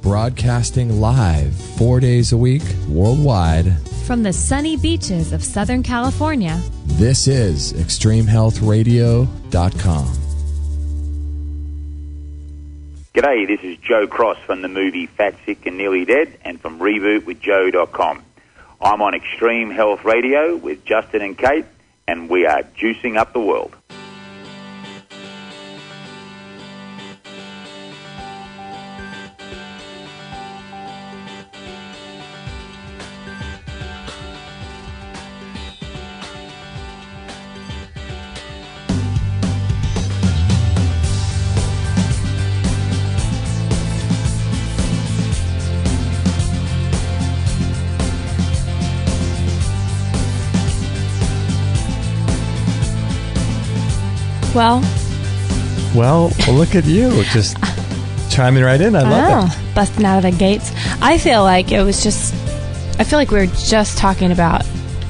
broadcasting live 4 days a week worldwide from the sunny beaches of Southern California. This is ExtremeHealthRadio.com. G'day, this is Joe Cross from the movie Fat, Sick and Nearly Dead and from RebootWithJoe.com. I'm on Extreme Health Radio with Justin and Kate, and we are juicing up the world. Well, look at you, just chiming right in. I love it. Busting out of the gates. I feel like we were just talking about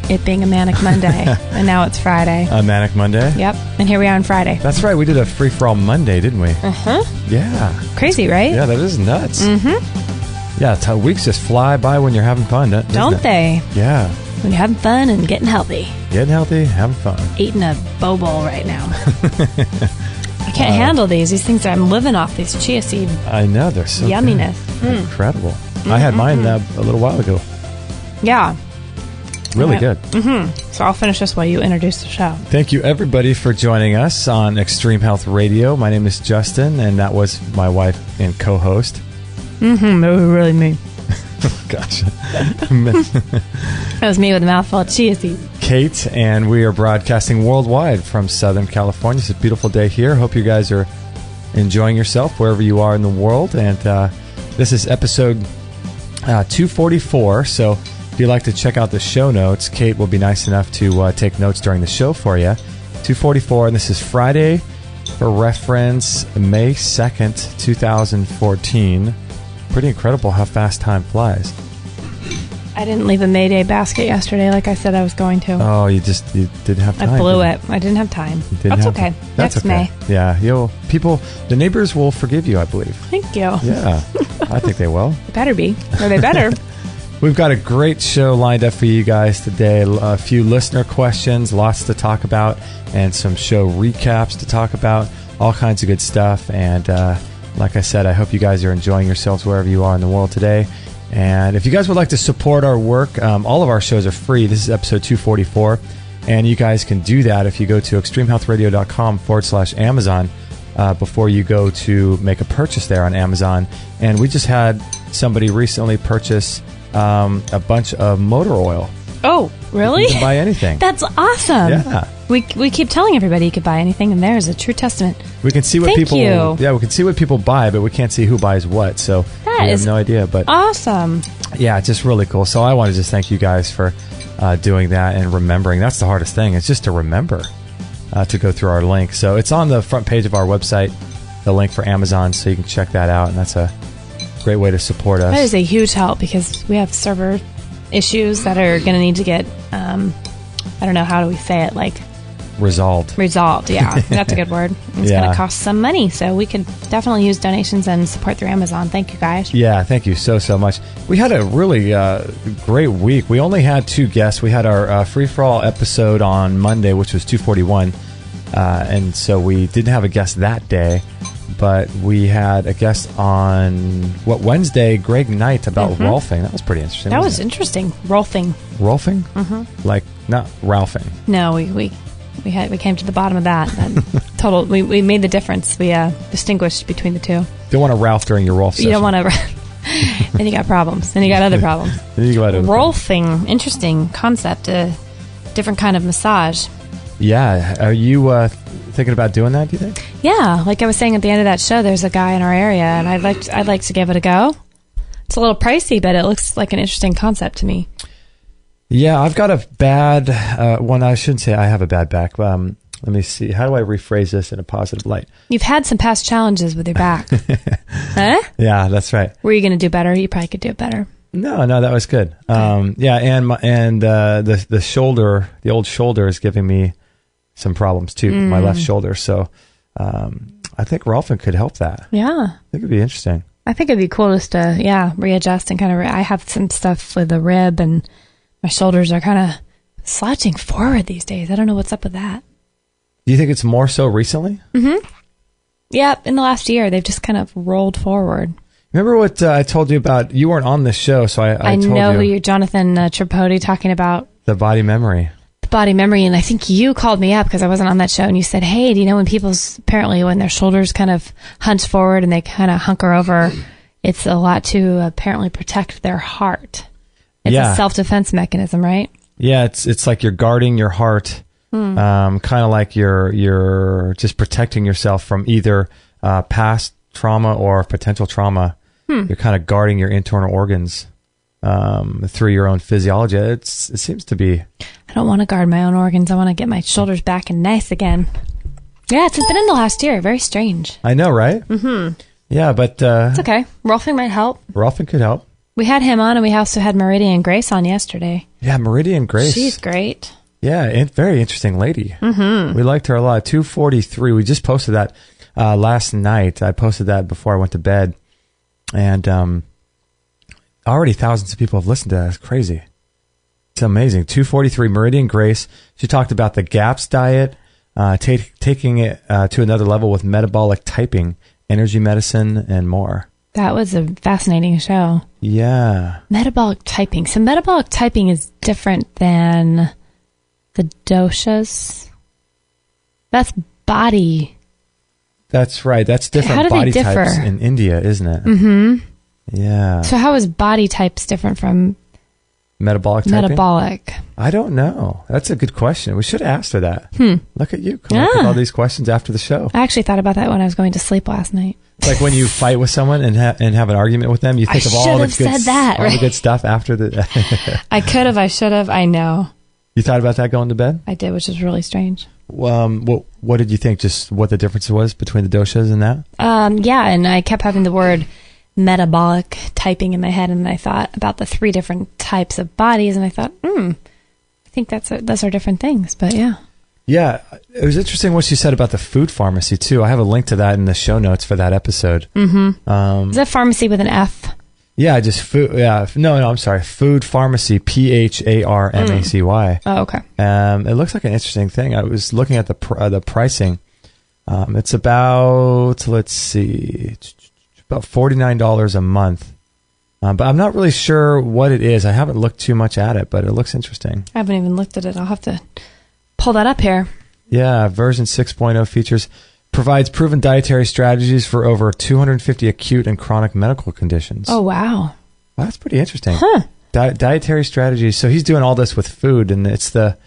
it being a Manic Monday, and now it's Friday. A Manic Monday? Yep, and here we are on Friday. That's right, we did a free-for-all Monday, didn't we? Uh-huh. Yeah. Crazy, right? Yeah, that is nuts. Mm-hmm. Yeah, weeks just fly by when you're having fun, don't they? Yeah. When you're having fun and getting healthy. Getting healthy, having fun. Eating a bowl right now. I can't handle these. These things I'm living off these chia seed. I know, they're so yumminess. Good. Incredible. I had mine a little while ago. Yeah. Really good. So I'll finish this while you introduce the show. Thank you, everybody, for joining us on Extreme Health Radio. My name is Justin, and that was my wife and co-host. That was really me. Gosh. That was me with a mouthful of chia seeds. Kate, and we are broadcasting worldwide from Southern California. It's a beautiful day here. Hope you guys are enjoying yourself wherever you are in the world. And this is episode 244. So if you'd like to check out the show notes, Kate will be nice enough to take notes during the show for you. 244, and this is Friday, for reference, May 2nd, 2014. Pretty incredible how fast time flies. I didn't leave a Mayday basket yesterday like I said I was going to. Oh, you didn't have time. I blew it. I didn't have time. That's okay. Next May. Yeah, the neighbors will forgive you, I believe. Thank you. Yeah, I think they will. They better be. Or they better. We've got a great show lined up for you guys today. A few listener questions, lots to talk about, and some show recaps to talk about. All kinds of good stuff. And like I said, I hope you guys are enjoying yourselves wherever you are in the world today. And if you guys would like to support our work, all of our shows are free. This is episode 244. And you guys can do that if you go to extremehealthradio.com/Amazon before you go to make a purchase there on Amazon. And we just had somebody recently purchase a bunch of motor oil. Oh, really? You can buy anything. That's awesome. Yeah. We keep telling everybody you could buy anything, and there's a true testament. We can see what Thank you. Yeah, we can see what people buy, but we can't see who buys what. So we have no idea. But awesome. Yeah, it's just really cool. So I want to just thank you guys for doing that and remembering. That's the hardest thing. It's just to remember to go through our link. So it's on the front page of our website, the link for Amazon, so you can check that out. And that's a great way to support us. That is a huge help because we have server issues that are going to need to get, I don't know, how do we say it, Resolved, yeah. That's a good word. It's going to cost some money, so we could definitely use donations and support through Amazon. Thank you, guys. Yeah, thank you so much. We had a really great week. We only had 2 guests. We had our free-for-all episode on Monday, which was 241, and so we didn't have a guest that day, but we had a guest on, Wednesday, Greg Knight, about Rolfing. That was pretty interesting. That was interesting. Rolfing? Mm-hmm. Like, not Ralphing. No, we came to the bottom of that. We made the difference. We distinguished between the two. You don't want to Ralph during your Rolf session. You don't want to. Then you got problems. Then you got other problems. Rolfing, interesting concept. A different kind of massage. Yeah. Are you thinking about doing that, do you think? Yeah. Like I was saying at the end of that show, there's a guy in our area, and I'd like to give it a go. It's a little pricey, but it looks like an interesting concept to me. Yeah, I've got a bad one. I shouldn't say I have a bad back. Let me see. How do I rephrase this in a positive light? You've had some past challenges with your back. Huh? Yeah, that's right. Were you going to do better? You probably could do it better. No, that was good. Okay. Yeah, and the shoulder, the old shoulder is giving me some problems too, my left shoulder. So I think Rolfing could help that. Yeah. I think it'd be interesting. I think it'd be cool just to, readjust and kind of, I have some stuff with the rib and my shoulders are kind of slouching forward these days. I don't know what's up with that. Do you think it's more so recently? Mm-hmm. Yeah, in the last year, they've just kind of rolled forward. Remember what I told you about? You weren't on this show, so I told know you. who you're Jonathan Tripodi talking about. The body memory. The body memory, and I think you called me up because I wasn't on that show, and you said, hey, do you know when apparently when their shoulders kind of hunch forward and they kind of hunker over, it's a lot to apparently protect their heart. It's a self-defense mechanism, right? Yeah, it's like you're guarding your heart, kind of like you're just protecting yourself from either past trauma or potential trauma. You're kind of guarding your internal organs through your own physiology. It seems to be. I don't want to guard my own organs. I want to get my shoulders back and nice again. Yeah, it's been in the last year. Very strange. I know, right? Mm-hmm. Yeah, but it's okay. Rolfing might help. Rolfing could help. We had him on, and we also had Meridian Grace on yesterday. Yeah, Meridian Grace. She's great. Yeah, very interesting lady. Mm-hmm. We liked her a lot. 243. We just posted that last night. I posted that before I went to bed. And already thousands of people have listened to that. It's crazy. It's amazing. 243, Meridian Grace. She talked about the GAPS diet, taking it to another level with metabolic typing, energy medicine, and more. That was a fascinating show. Yeah. Metabolic typing. So metabolic typing is different than the doshas. That's body. That's right. That's different body types in India, isn't it? Mm-hmm. Yeah. So how is body types different from metabolic typing? Metabolic. I don't know. That's a good question. We should have asked her that. Look at you coming up with all these questions after the show. I actually thought about that when I was going to sleep last night. It's like when you fight with someone and have an argument with them, you think of all the good stuff after the... I could have. I should have. I know. You thought about that going to bed? I did, which is really strange. What did you think? Just what the difference was between the doshas and that? Yeah, and I kept having the word metabolic typing in my head, and I thought about the 3 different types of bodies, and I thought, I think those are different things, but yeah. Yeah, it was interesting what she said about the food pharmacy, too. I have a link to that in the show notes for that episode. Mm-hmm. Is that pharmacy with an F? Yeah, just food. Yeah, no, I'm sorry. Food pharmacy, PHARMACY. Oh, okay. It looks like an interesting thing. I was looking at the pricing. It's about, let's see, about $49 a month. But I'm not really sure what it is. I haven't looked too much at it, but it looks interesting. I haven't even looked at it. I'll have to pull that up here. Yeah, version 6.0 features provides proven dietary strategies for over 250 acute and chronic medical conditions. Oh, wow. Well, that's pretty interesting. Huh. Dietary strategies. So he's doing all this with food, and it's the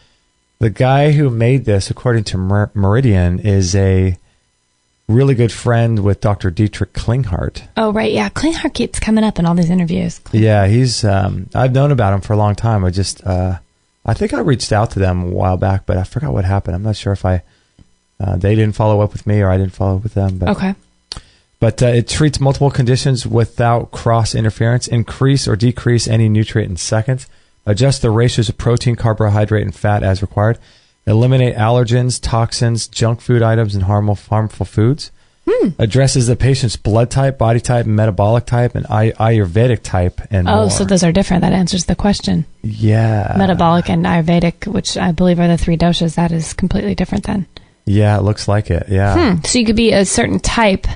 guy who made this, according to Meridian, is a really good friend with Dr. Dietrich Klinghardt. Oh, right. Yeah. Klinghardt keeps coming up in all these interviews. Yeah, he's, I've known about him for a long time. I think I reached out to them a while back, but I forgot what happened. I'm not sure if they didn't follow up with me or I didn't follow up with them. But, okay. But it treats multiple conditions without cross interference, increase or decrease any nutrient in seconds, adjust the ratios of protein, carbohydrate, and fat as required, eliminate allergens, toxins, junk food items, and harmful foods, addresses the patient's blood type, body type, metabolic type, and Ayurvedic type, and more. Oh, so those are different. That answers the question. Yeah. Metabolic and Ayurvedic, which I believe are the 3 doshas, that is completely different then. Yeah, it looks like it. Yeah. So you could be a certain type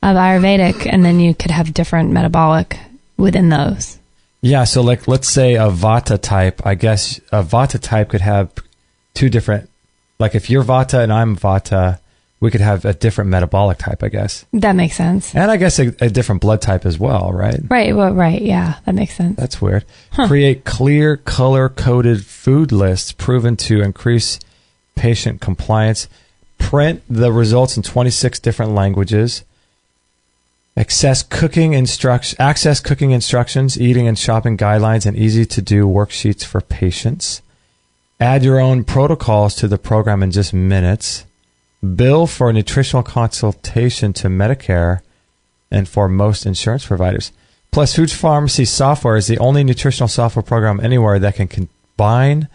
of Ayurvedic, and then you could have different metabolic within those. Yeah, so like let's say a Vata type, I guess a Vata type could have 2 different, like if you're Vata and I'm Vata, we could have a different metabolic type, I guess. That makes sense. And I guess a different blood type as well, right? Right, well, right, yeah, that makes sense. That's weird. Create clear, color-coded food lists proven to increase patient compliance. Print the results in 26 different languages. Access cooking instructions, eating and shopping guidelines, and easy-to-do worksheets for patients. Add your own protocols to the program in just minutes. Bill for nutritional consultation to Medicare and for most insurance providers. Plus, Food Pharmacy Software is the only nutritional software program anywhere that can combine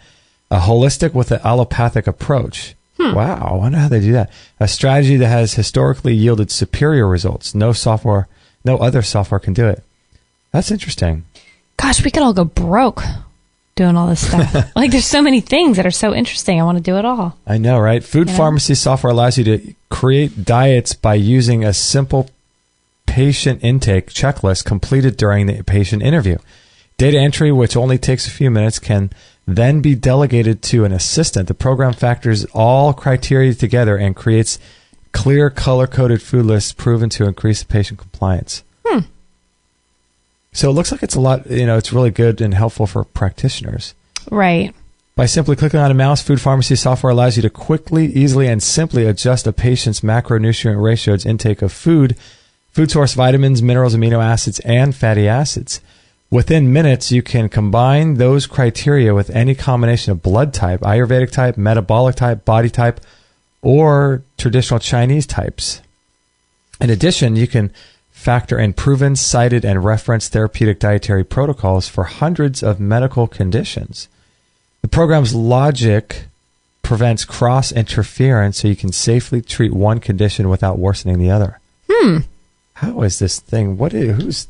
a holistic with an allopathic approach. Wow, I wonder how they do that. A strategy that has historically yielded superior results. No software No other software can do it. That's interesting. Gosh, we could all go broke doing all this stuff. Like, there's so many things that are so interesting. I want to do it all. I know, right? Food pharmacy software allows you to create diets by using a simple patient intake checklist completed during the patient interview. Data entry, which only takes a few minutes, can then be delegated to an assistant. The program factors all criteria together and creates clear, color-coded food lists proven to increase the patient compliance. So it looks like it's a lot, it's really good and helpful for practitioners. Right. By simply clicking on a mouse, food pharmacy software allows you to quickly, easily, and simply adjust a patient's macronutrient ratios intake of food source vitamins, minerals, amino acids, and fatty acids. Within minutes, you can combine those criteria with any combination of blood type, Ayurvedic type, metabolic type, body type, or traditional Chinese types. In addition, you can factor in proven, cited, and referenced therapeutic dietary protocols for hundreds of medical conditions. The program's logic prevents cross-interference so you can safely treat one condition without worsening the other. How is this thing? Is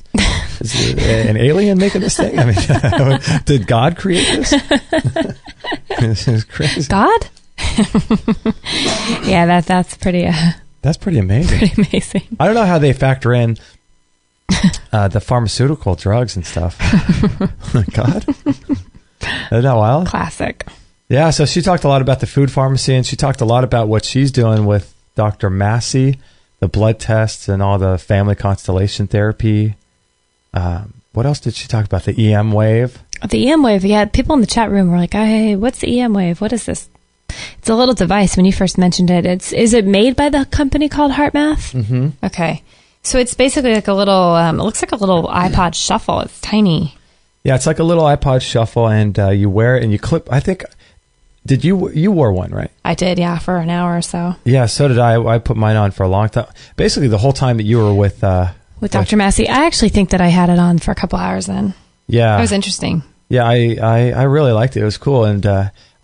it an alien making this thing? I mean, did God create this? This is crazy. God? Yeah, that's pretty... That's pretty amazing. Pretty amazing. I don't know how they factor in the pharmaceutical drugs and stuff. God. Isn't that wild? Classic. Yeah, so she talked a lot about the food pharmacy, and she talked a lot about what she's doing with Dr. Massey, the blood tests and all the family constellation therapy. What else did she talk about? The EM wave? The EM wave, yeah. People in the chat room were like, hey, what's the EM wave? What is this? It's a little device. When you first mentioned it, is it made by the company called HeartMath? Mm-hmm. Okay. So it's basically like a little, it looks like a little iPod shuffle. It's tiny. Yeah, it's like a little iPod shuffle, and you wear it and you clip. I think, you wore one, right? I did, yeah, for an hour or so. Yeah, so did I. I put mine on for a long time. Basically, the whole time that you were with Dr. Massey. I actually think that I had it on for a couple hours then. Yeah. It was interesting. Yeah, I really liked it. It was cool, and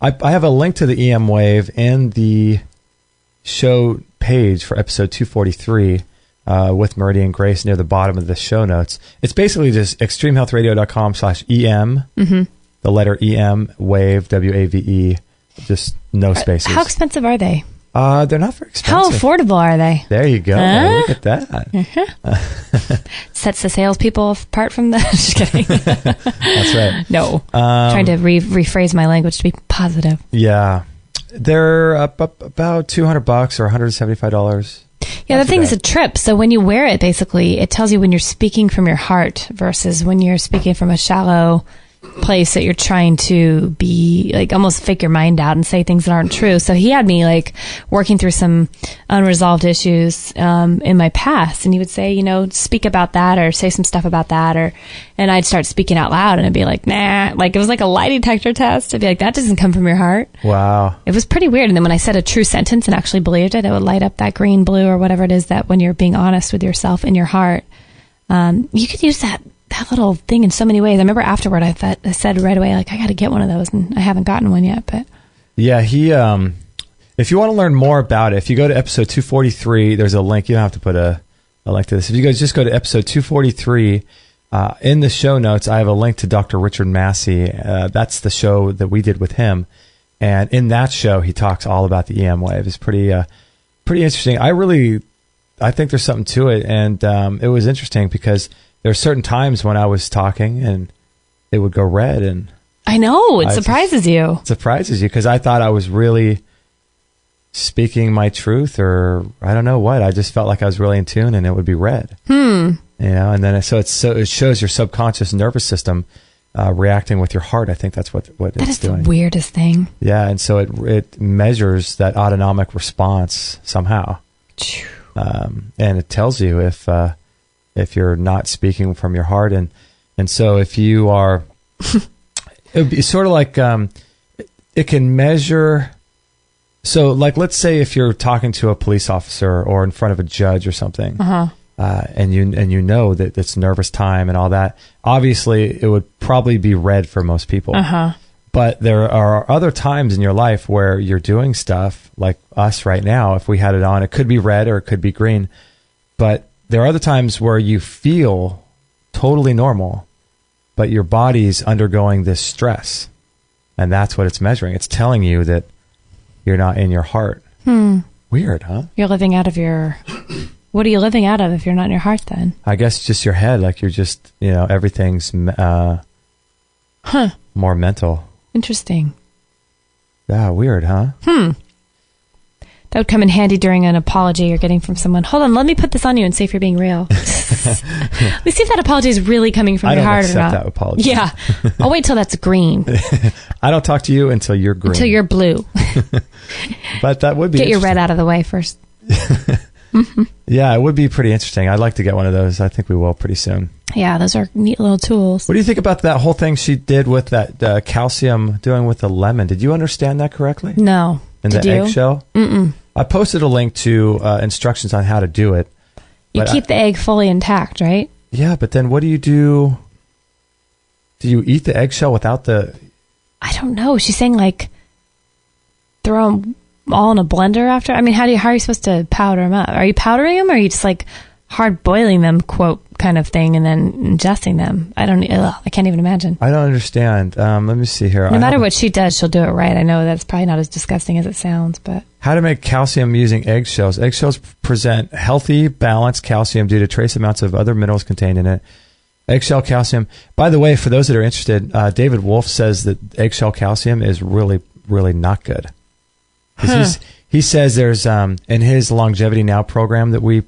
I have a link to the EM wave in the show page for episode 243 with Meridian Grace near the bottom of the show notes. It's basically just extremehealthradio.com/EM, the letter EM, wave, WAVE, just no spaces. How expensive are they? They're not very expensive. How affordable are they? There you go. Look at that. Sets the salespeople apart from the... Just kidding. That's right. No. Trying to rephrase my language to be positive. Yeah. They're up about $200 or $175. Yeah, the thing is a trip. So when you wear it, basically, it tells you when you're speaking from your heart versus when you're speaking from a shallow place that you're trying to be, like, almost fake your mind out and say things that aren't true. So he had me, like, working through some unresolved issues in my past, and he would say, speak about that or say some stuff about that, and I'd start speaking out loud, and I'd be like, nah, like, it was like a lie detector test. I'd be like, that doesn't come from your heart. Wow. It was pretty weird. And then when I said a true sentence and actually believed it, it would light up that green, blue, or whatever it is that when you're being honest with yourself in your heart. You could use that little thing in so many ways. I remember afterward, I said right away, like, I got to get one of those, and I haven't gotten one yet. But yeah, he. If you want to learn more about it, if you go to episode 243, there's a link. You don't have to put a link to this. If you guys just go to episode 243, in the show notes, I have a link to Dr. Richard Massey. That's the show that we did with him, and in that show, he talks all about the EM wave. It's pretty interesting. I think there's something to it, and it was interesting because there are certain times when I was talking and it would go red, and I know it surprises you. It surprises you because I thought I was really speaking my truth, or I don't know what. I just felt like I was really in tune, and it would be red. And then it shows your subconscious nervous system reacting with your heart. I think that's what it's doing. That is the weirdest thing. Yeah, and so it measures that autonomic response somehow, and it tells you if you're not speaking from your heart, and so if you are, it would be sort of like it can measure. So, like, let's say if you're talking to a police officer or in front of a judge or something, and you know that it's nervous time and all that. Obviously, it would probably be red for most people. But there are other times in your life where you're doing stuff like us right now. If we had it on, it could be red or it could be green, but there are other times where you feel totally normal, but your body's undergoing this stress. And that's what it's measuring. It's telling you that you're not in your heart. Weird, huh? You're living out of your... What are you living out of if you're not in your heart then? I guess just your head. Like you're just, everything's more mental. Interesting. Yeah, weird, huh? That would come in handy during an apology you're getting from someone. Hold on, let me put this on you and see if you're being real. Let me see if that apology is really coming from your heart or not. I don't accept that apology. Yeah. I'll wait till that's green. I don't talk to you until you're green. Until you're blue. But that would be Get your red out of the way first. Yeah, it would be pretty interesting. I'd like to get one of those. I think we will pretty soon. Yeah, those are neat little tools. What do you think about that whole thing she did with that calcium doing with the lemon? Did you understand that correctly? No. In the eggshell? Mm-mm. I posted a link to instructions on how to do it. You keep the egg fully intact, right? Yeah, but then what do you do? Do you eat the eggshell without the... I don't know. She's saying throw them all in a blender after? I mean, how are you supposed to powder them up? Are you powdering them or are you just hard boiling them, quote, kind of thing, and then ingesting them? I can't even imagine. I don't understand. Let me see here. No matter what she does, she'll do it right. I know that's probably not as disgusting as it sounds, but... How to make calcium using eggshells. Eggshells present healthy, balanced calcium due to trace amounts of other minerals contained in it. Eggshell calcium. By the way, for those that are interested, David Wolfe says that eggshell calcium is really, really not good. He says there's in his Longevity Now program that we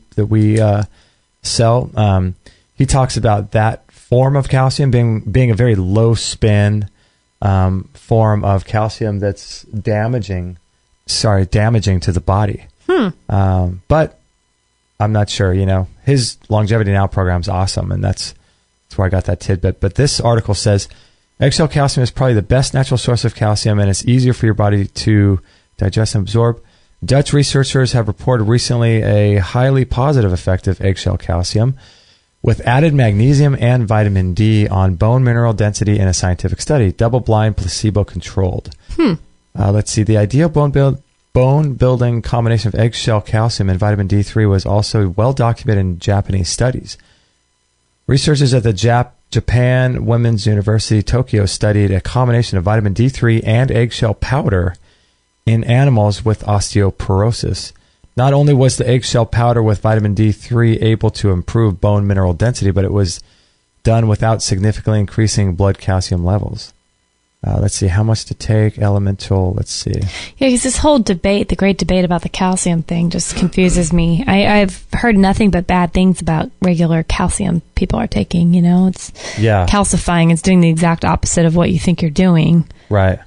sell. He talks about that form of calcium being a very low spin form of calcium that's damaging to the body. But I'm not sure. His Longevity Now program is awesome, and that's where I got that tidbit. But this article says eggshell calcium is probably the best natural source of calcium, and it's easier for your body to digest and absorb. Dutch researchers have reported recently a highly positive effect of eggshell calcium with added magnesium and vitamin D on bone mineral density in a scientific study, double-blind, placebo-controlled. Let's see. The ideal bone-building combination of eggshell calcium and vitamin D3 was also well documented in Japanese studies. Researchers at the Japan Women's University Tokyo studied a combination of vitamin D3 and eggshell powder in animals with osteoporosis. Not only was the eggshell powder with vitamin D3 able to improve bone mineral density, but it was done without significantly increasing blood calcium levels. Let's see, how much to take, elemental, let's see. Yeah, because this whole debate, the great debate about the calcium thing just confuses me. I've heard nothing but bad things about regular calcium people are taking, it's calcifying. It's doing the exact opposite of what you think you're doing. Right.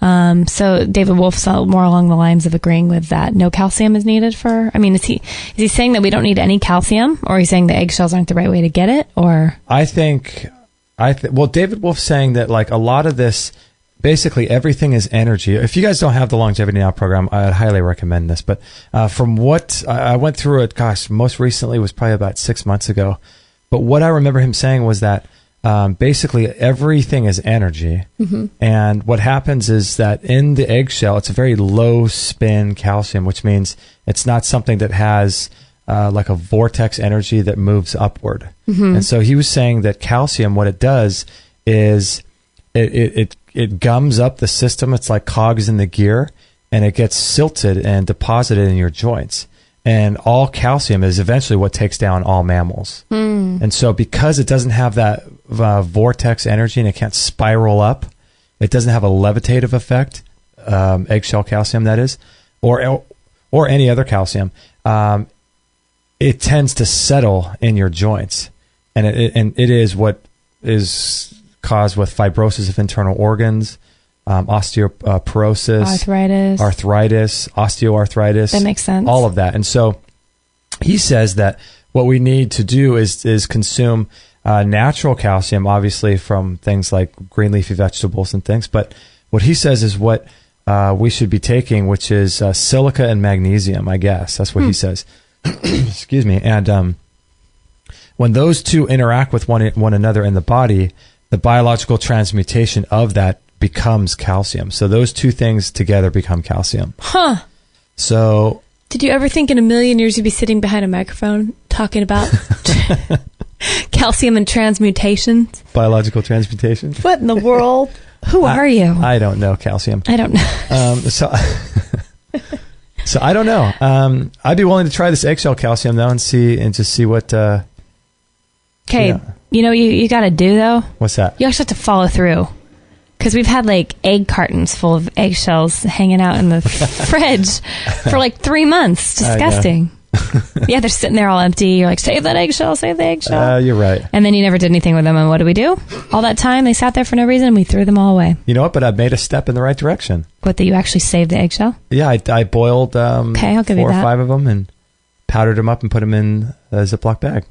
So David Wolfe's more along the lines of agreeing with that. No calcium is needed for, is he saying that we don't need any calcium, or is he saying the eggshells aren't the right way to get it, or? Well, David Wolfe's saying that a lot of this, basically everything is energy. If you guys don't have the Longevity Now program, I'd highly recommend this. But from what I went through it, most recently was probably about 6 months ago. But what I remember him saying was that basically everything is energy. Mm-hmm. And what happens is that in the eggshell, it's a very low spin calcium, which means it's not something that has like a vortex energy that moves upward. Mm-hmm. And so he was saying that calcium, what it does is it gums up the system. It's like cogs in the gear, and it gets silted and deposited in your joints. And all calcium is eventually what takes down all mammals. Mm. And so because it doesn't have that vortex energy and it can't spiral up, it doesn't have a levitative effect, eggshell calcium that is, or any other calcium, it tends to settle in your joints. And it is what is caused with fibrosis of internal organs, osteoporosis, arthritis, osteoarthritis. That makes sense. All of that. And so he says that what we need to do is consume natural calcium, obviously from things like green leafy vegetables and things. But what he says is what we should be taking, which is silica and magnesium, I guess. That's what he says. Excuse me. And when those two interact with one another in the body, the biological transmutation of that becomes calcium. So those two things together become calcium. Huh. So Did you ever think in a million years you'd be sitting behind a microphone talking about calcium and transmutations? Biological transmutation? What in the world? Who are you? I don't know calcium. I don't know. So I don't know. I'd be willing to try this eggshell calcium though and just see what. Okay, you know what you got to do though? What's that? You actually have to follow through. Because we've had like egg cartons full of eggshells hanging out in the fridge for like 3 months. Disgusting. Yeah, they're sitting there all empty. You're like, save that eggshell, save the eggshell. You're right. And then you never did anything with them. And what do we do? All that time, they sat there for no reason, and we threw them all away. You know what? But I've made a step in the right direction. What, that you actually saved the eggshell? Yeah, I boiled okay, I'll give 4 you that. or 5 of them and powdered them up and put them in a Ziploc bag.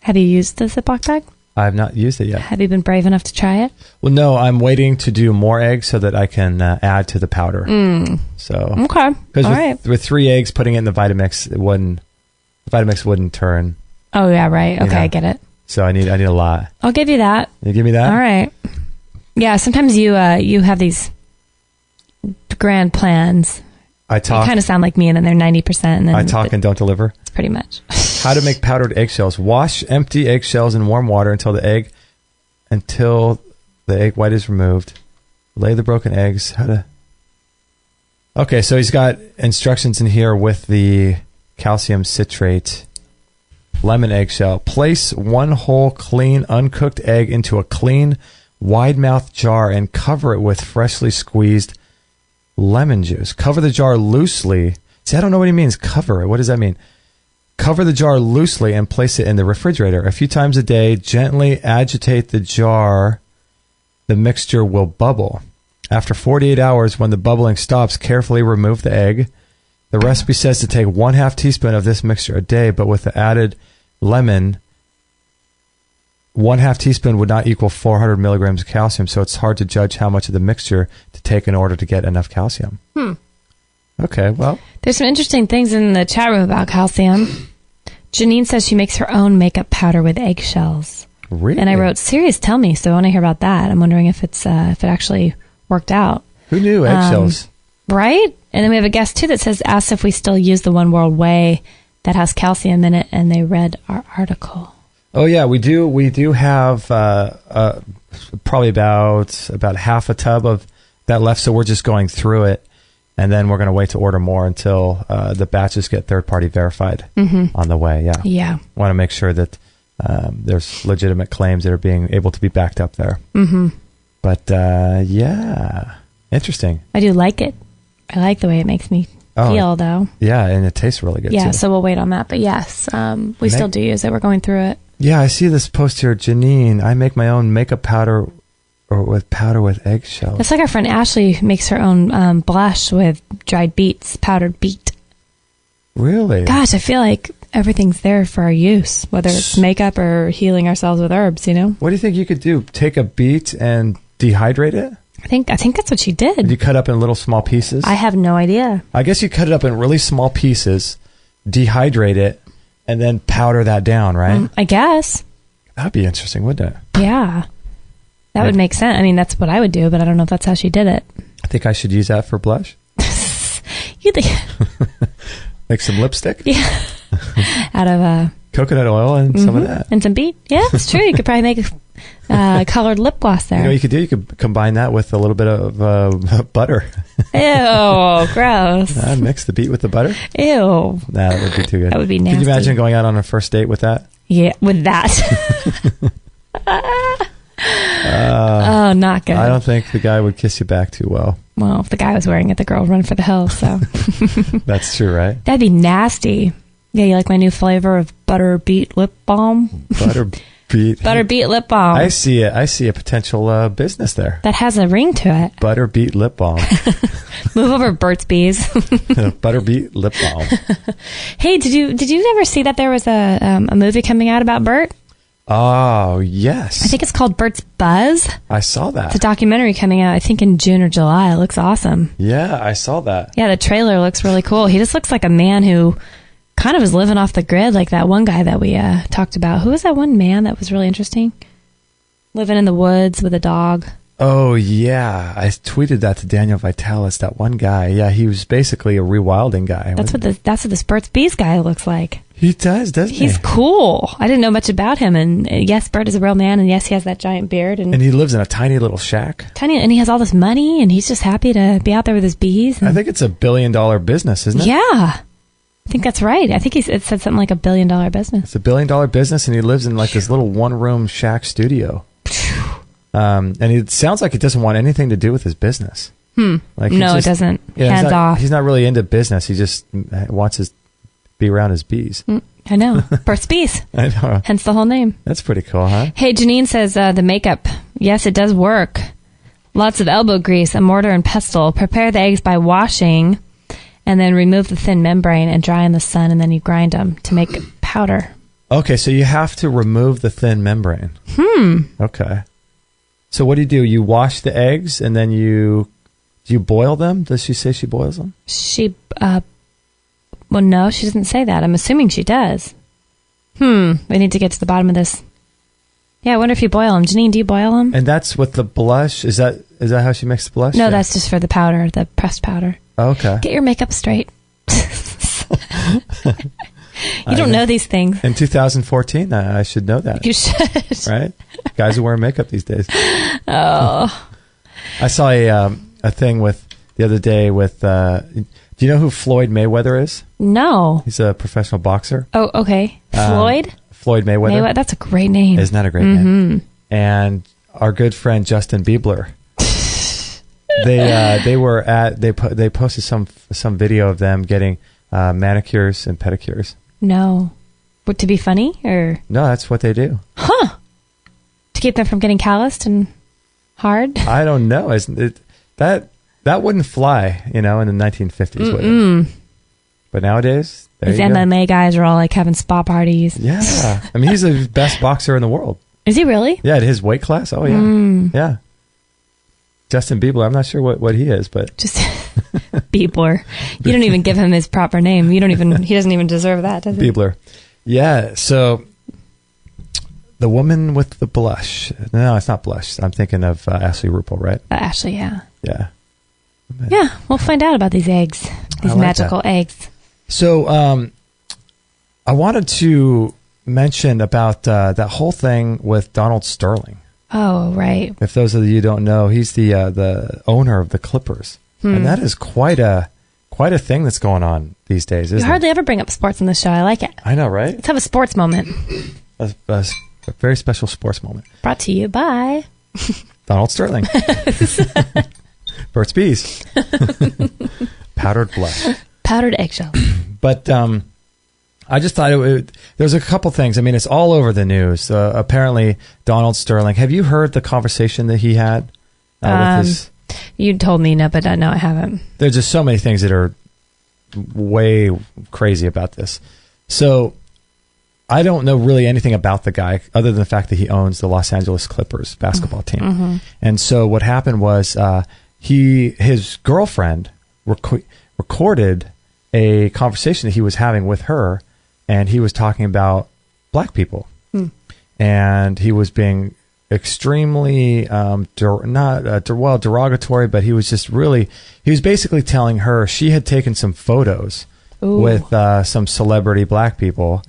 Have you used the Ziploc bag? I have not used it yet. Have you been brave enough to try it? Well, no, I'm waiting to do more eggs so that I can add to the powder. So okay, because with 3 eggs, putting it in the Vitamix, the Vitamix wouldn't turn. Oh yeah, right. Okay, I get it. So I need a lot. I'll give you that. You give me that? All right. Yeah, sometimes you have these grand plans. I talk. You kind of sound like me, and then they're 90%. And then I talk and don't deliver. It's pretty much. How to make powdered eggshells. Wash empty eggshells in warm water until the egg white is removed. Lay the broken eggs. Okay, so he's got instructions in here with the calcium citrate lemon eggshell. Place 1 whole, clean, uncooked egg into a clean, wide-mouthed jar and cover it with freshly squeezed lemon juice. Cover the jar loosely. See, I don't know what he means. Cover it. What does that mean? Cover the jar loosely and place it in the refrigerator. A few times a day, gently agitate the jar. The mixture will bubble. After 48 hours, when the bubbling stops, carefully remove the egg. The recipe says to take 1/2 teaspoon of this mixture a day, but with the added lemon, 1/2 teaspoon would not equal 400 milligrams of calcium, so it's hard to judge how much of the mixture to take in order to get enough calcium. Okay, well. There's some interesting things in the chat room about calcium. Janine says she makes her own makeup powder with eggshells. Really? And I wrote, serious, tell me. So I want to hear about that. I'm wondering if it actually worked out. Who knew eggshells? Right? And then we have a guest, too, that says, if we still use the One World Way that has calcium in it, and they read our article. Oh, yeah, we do. We do have probably about half a tub of that left, so we're just going through it. And then we're going to wait to order more until the batches get third-party verified on the way. Yeah. Yeah. Want to make sure that there's legitimate claims that are being able to be backed up there. But, yeah, interesting. I do like it. I like the way it makes me feel, though. Yeah, and it tastes really good, too. So we'll wait on that. But, yes, we still do use it. We're going through it. Yeah, I see this post here. Janine, I make my own makeup powder with eggshells. It's like our friend Ashley makes her own blush with dried beets, powdered beet. Really? Gosh, I feel like everything's there for our use, whether it's makeup or healing ourselves with herbs, you know? What do you think you could do? Take a beet and dehydrate it? I think that's what she did. Did you cut up in little small pieces? I have no idea. I guess you cut it up in really small pieces, dehydrate it, and then powder that down, right? I guess. That'd be interesting, wouldn't it? Yeah. That would make sense. I mean, that's what I would do, but I don't know if that's how she did it. I think I should use that for blush. You think? Like some lipstick? Yeah. Out of coconut oil and some of that. And some beet. Yeah, it's true. You could probably make a colored lip gloss there. You know what you could do? You could combine that with a little bit of butter. Ew, gross. Mix the beet with the butter? Ew. Nah, that would be too good. That would be nasty. Could you imagine going out on a first date with that? Yeah, with that. Oh, not good. I don't think the guy would kiss you back too well. Well, if the guy was wearing it, the girl would run for the hills, so. That's true, right? That'd be nasty. Yeah, you like my new flavor of butter beet lip balm? Butter beet lip balm. I see it. I see a potential business there. That has a ring to it. Butter beet lip balm. Move over, Burt's Bees. Butter beet lip balm. Hey, did you ever see that there was a movie coming out about Bert? Oh, yes. I think it's called Bert's Buzz. I saw that. It's a documentary coming out, I think, in June or July. It looks awesome. Yeah, I saw that. Yeah, the trailer looks really cool. He just looks like a man who kind of is living off the grid, like that one guy that we talked about. Who was that one man that was really interesting? Living in the woods with a dog. Oh, yeah. I tweeted that to Daniel Vitalis, that one guy. Yeah, he was basically a rewilding guy. That's what the Burt's Bees guy looks like. He does, doesn't he? He's cool. I didn't know much about him. And yes, Bert is a real man. And yes, he has that giant beard. And he lives in a tiny little shack. And he has all this money. And he's just happy to be out there with his bees. I think it's $1 billion business, isn't it? Yeah. I think that's right. I think it said something like $1 billion business. It's $1 billion business, and he lives in like this little one-room shack studio. And it sounds like he doesn't want anything to do with his business. Like no, it doesn't. Yeah, Hands off. He's not really into business. He just wants to be around his bees. I know. Burt's Bees. I know. Hence the whole name. That's pretty cool, huh? Hey, Janine says the makeup. Yes, it does work. Lots of elbow grease, a mortar and pestle. Prepare the eggs by washing, and then remove the thin membrane and dry in the sun, and then you grind them to make powder. Okay, so you have to remove the thin membrane. Okay. So what do? You wash the eggs, and then do you boil them? Does she say she boils them? Well, no, she doesn't say that. I'm assuming she does. We need to get to the bottom of this. Yeah, I wonder if you boil them. Janine, do you boil them? And that's with the blush? Is that how she makes the blush? No, that's just for the powder, the pressed powder. Okay. Get your makeup straight. You don't know these things. In 2014, I should know that. You should. Right? Guys who wear makeup these days. Oh. I saw a thing the other day with, do you know who Floyd Mayweather is? No. He's a professional boxer. Oh, okay. Floyd? Floyd Mayweather. That's a great name. Isn't that a great name? And our good friend Justin Bieber. They posted some video of them getting manicures and pedicures. No. What, to be funny or? No, that's what they do. Huh. To keep them from getting calloused and hard? I don't know. That wouldn't fly, in the 1950s, would it? But nowadays, there These you go. MMA guys are all like having spa parties. Yeah. I mean, he's the best boxer in the world. Is he really? Yeah, at his weight class. Oh, yeah. Yeah. Justin Bieber, I'm not sure what he is, but... Just Bieber. You don't even give him his proper name. He doesn't even deserve that, does he? Bieber. Yeah, so the woman with the blush. No, it's not blush. I'm thinking of Ashley Rupel, right? Ashley, yeah. Yeah. Yeah, we'll find out about these eggs. These magical eggs. So I wanted to mention about that whole thing with Donald Sterling. Oh, right. If those of you who don't know, he's the owner of the Clippers. And that is quite a thing that's going on these days, isn't it? You hardly ever bring up sports on the show. I like it. I know, right? Let's have a sports moment. A very special sports moment. Brought to you by... Donald Sterling. Burt's Bees. Powdered blush. Powdered eggshell. But I just thought there's a couple things. I mean, it's all over the news. Apparently, Donald Sterling. Have you heard the conversation that he had with his... You told me, no, but no, I haven't. There's just so many things that are way crazy about this. So I don't know really anything about the guy other than the fact that he owns the Los Angeles Clippers basketball team. And so what happened was his girlfriend recorded a conversation that he was having with her, and he was talking about black people. And he was being extremely derogatory, but he was basically telling her she had taken some photos with some celebrity black people,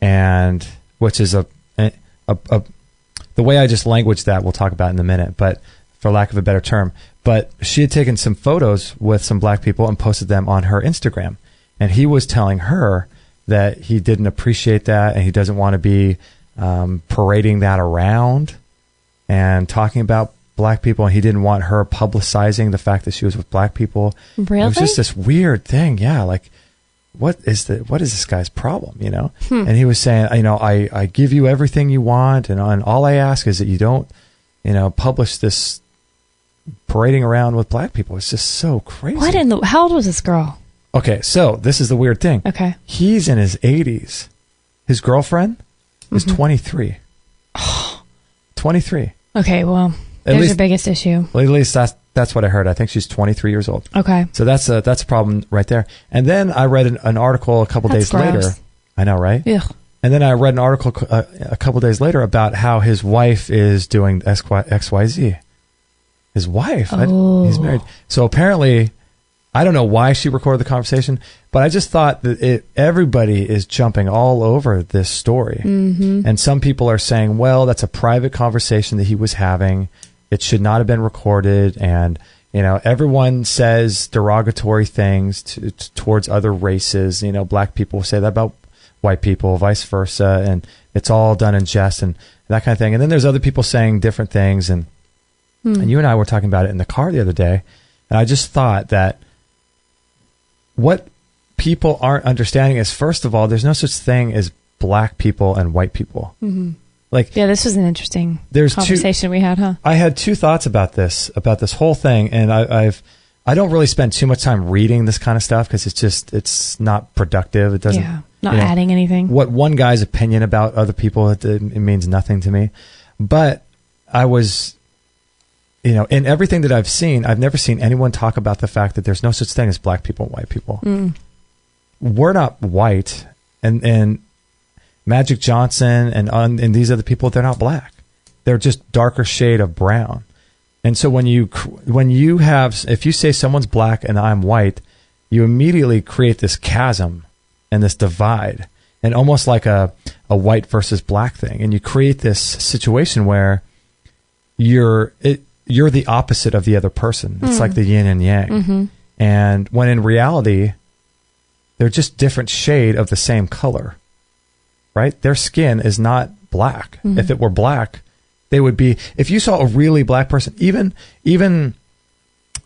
and which is the way I just languaged that we'll talk about in a minute, but for lack of a better term. But she had taken some photos with some black people and posted them on her Instagram, and he was telling her that he didn't appreciate that, and he doesn't want to be parading that around and talking about black people, and he didn't want her publicizing the fact that she was with black people. Really? It was just this weird thing. Yeah, like what is this guy's problem, And he was saying, I give you everything you want, and all I ask is that you don't, publish this parading around with black people. It's just so crazy. How old was this girl? Okay, so this is the weird thing. Okay. He's in his 80s. His girlfriend is 23. 23. Okay, well, there's your biggest issue. Well, at least that's what I heard. I think she's 23 years old. Okay. So that's a problem right there. And then I read an article a couple days later. I know, right? Yeah. And then I read an article a couple days later about how his wife is doing XYZ. his wife. Oh. He's married. So apparently, I don't know why she recorded the conversation, but I just thought that everybody is jumping all over this story. Mm-hmm. And some people are saying, well, that's a private conversation that he was having. It should not have been recorded. And, everyone says derogatory things towards other races. Black people say that about white people, vice versa. And it's all done in jest and that kind of thing. And then there's other people saying different things. And you and I were talking about it in the car the other day. And I just thought that what people aren't understanding is, first of all, there's no such thing as black people and white people. Mm-hmm. Yeah, this was an interesting conversation we had, huh? I had two thoughts about this whole thing, and I don't really spend too much time reading this kind of stuff because it's not productive. It doesn't, not adding anything. What one guy's opinion about other people, it means nothing to me. But I was, in everything that I've seen, I've never seen anyone talk about the fact that there's no such thing as black people and white people. We're not white, and Magic Johnson and these other people, they're not black. They're just darker shade of brown. And so if you say someone's black and I'm white, you immediately create this chasm and this divide, and almost like a white versus black thing. And you create this situation where you're the opposite of the other person. It's like the yin and yang. Mm-hmm. And when in reality, they're just different shade of the same color. Right? Their skin is not black. Mm-hmm. If it were black, they would be. If you saw a really black person, even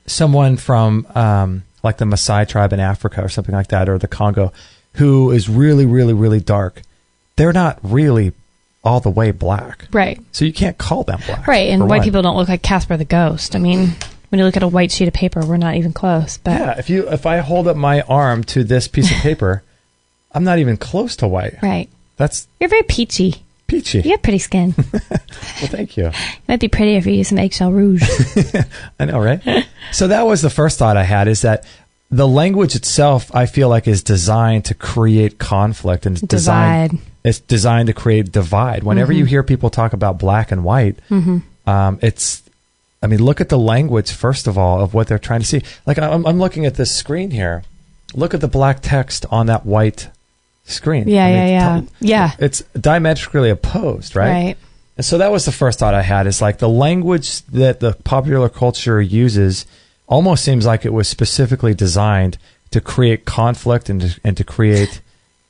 someone from like the Maasai tribe in Africa or something like that, or the Congo, who is really, really, really dark, they're not really all the way black. Right. So you can't call them black. Right. And white people don't look like Casper the Ghost. I mean, when you look at a white sheet of paper, we're not even close. But yeah, if I hold up my arm to this piece of paper, I'm not even close to white. Right. You're very peachy. Peachy. You have pretty skin. Well, thank you. It might be prettier if you use some eggshell rouge. I know, right? So that was the first thought I had, is that the language itself, I feel like, is designed to create conflict and it's designed to create divide. Whenever you hear people talk about black and white, look at the language, first of all, of what they're trying to see. Like, I'm looking at this screen here. Look at the black text on that white screen. Yeah. It's diametrically opposed, right? Right. And so that was the first thought I had, is like the language that the popular culture uses almost seems like it was specifically designed to create conflict and to create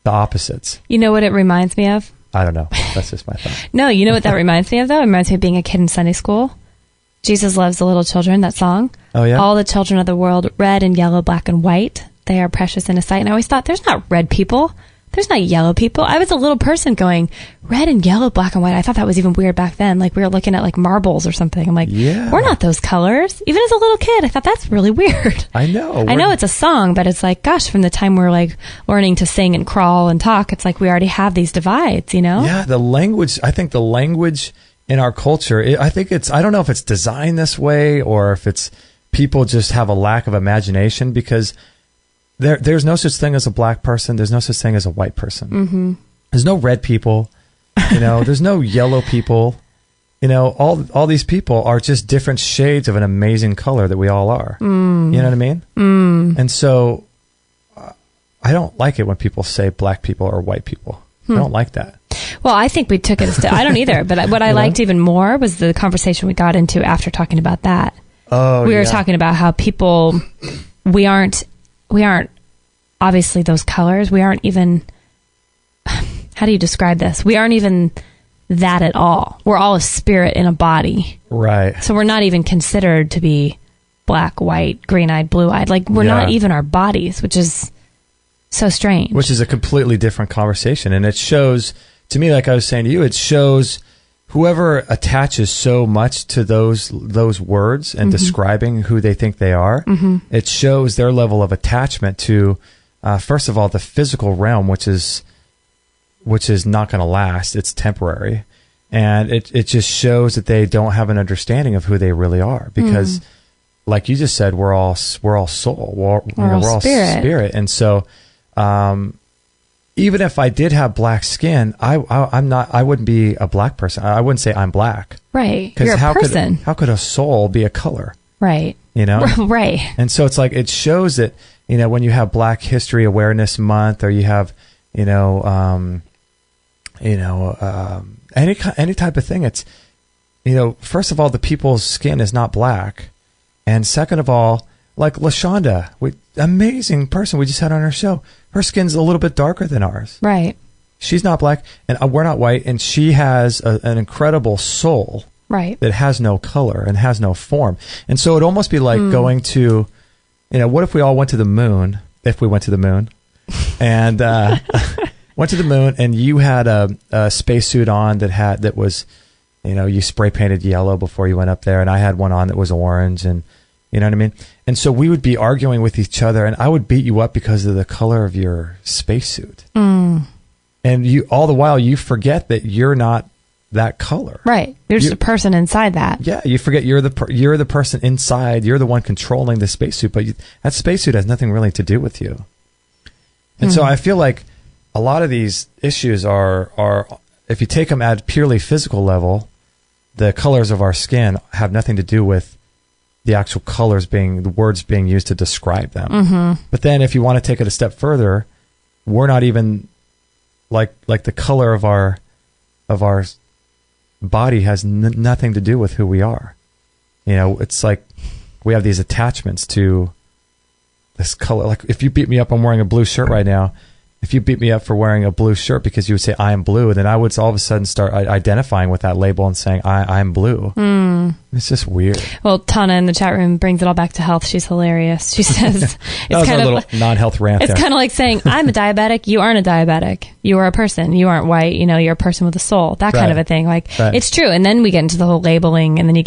the opposites. You know what it reminds me of? I don't know. That's just my thought. No, you know what that reminds me of, though? It reminds me of being a kid in Sunday school. Jesus loves the little children, that song. Oh, yeah? All the children of the world, red and yellow, black and white, they are precious in His sight. And I always thought, there's not red people. There's not yellow people. I was a little person going, red and yellow, black and white. I thought that was even weird back then. Like, we were looking at like marbles or something. I'm like, we're not those colors. Even as a little kid, I thought that's really weird. I know. I know it's a song, but it's like, gosh, from the time we're like learning to sing and crawl and talk, it's like we already have these divides, Yeah, the language, I think the language in our culture, I don't know if it's designed this way or if it's people just have a lack of imagination, because there's no such thing as a black person. There's no such thing as a white person. Mm-hmm. There's no red people. There's no yellow people. All these people are just different shades of an amazing color that we all are. You know what I mean? And so I don't like it when people say black people or white people. I don't like that. Well, I think we took it a step. I don't either. But what I liked even more was the conversation we got into after talking about that. Oh, we were talking about how people, we aren't obviously those colors. We aren't even, how do you describe this? We aren't even that at all. We're all a spirit in a body. Right. So we're not even considered to be black, white, green-eyed, blue-eyed. Like, we're not even our bodies, which is so strange. Which is a completely different conversation. And it shows, to me, like I was saying to you, it shows whoever attaches so much to those words and describing who they think they are, it shows their level of attachment to, first of all, the physical realm, which is not going to last. It's temporary. And it just shows that they don't have an understanding of who they really are, because like you just said, we're all soul. We're all spirit. And so, even if I did have black skin, I wouldn't be a black person. I wouldn't say I'm black. Right. You're a person. How could a soul be a color? Right. You know? Right. And so it's like, it shows that, you know, when you have Black History Awareness Month, or you have, any type of thing, it's, you know, first of all, the people's skin is not black. And second of all, like LaShonda, amazing person we just had on our show. Her skin's a little bit darker than ours. Right. She's not black, and we're not white, and she has an incredible soul. Right. That has no color and has no form. And so it'd almost be like going to, you know, what if we all went to the moon, if we went to the moon, and went to the moon, and you had a spacesuit on that was, you know, you spray painted yellow before you went up there, and I had one on that was orange, and you know what I mean? And so we would be arguing with each other, and I would beat you up because of the color of your spacesuit. And you, all the while, you forget that you're not that color. Right. You're just a person inside that. Yeah, you forget you're the person inside. You're the one controlling the spacesuit, but that spacesuit has nothing really to do with you. And so I feel like a lot of these issues are if you take them at purely physical level, the colors of our skin have nothing to do with the actual colors the words being used to describe them. But then if you want to take it a step further, we're not even like the color of our body has nothing to do with who we are. You know, it's like we have these attachments to this color. Like if you beat me up, I'm wearing a blue shirt right now. If you beat me up for wearing a blue shirt because you would say I am blue, then I would all of a sudden start identifying with that label and saying I'm blue. It's just weird. Well, Tana in the chat room brings it all back to health. She's hilarious. She says it's that was kind of a little non-health rant. It's kind of like saying I'm a diabetic. You aren't a diabetic. You are a person. You aren't white. You know, you're a person with a soul. That kind of a thing. Like it's true. And then we get into the whole labeling, and then you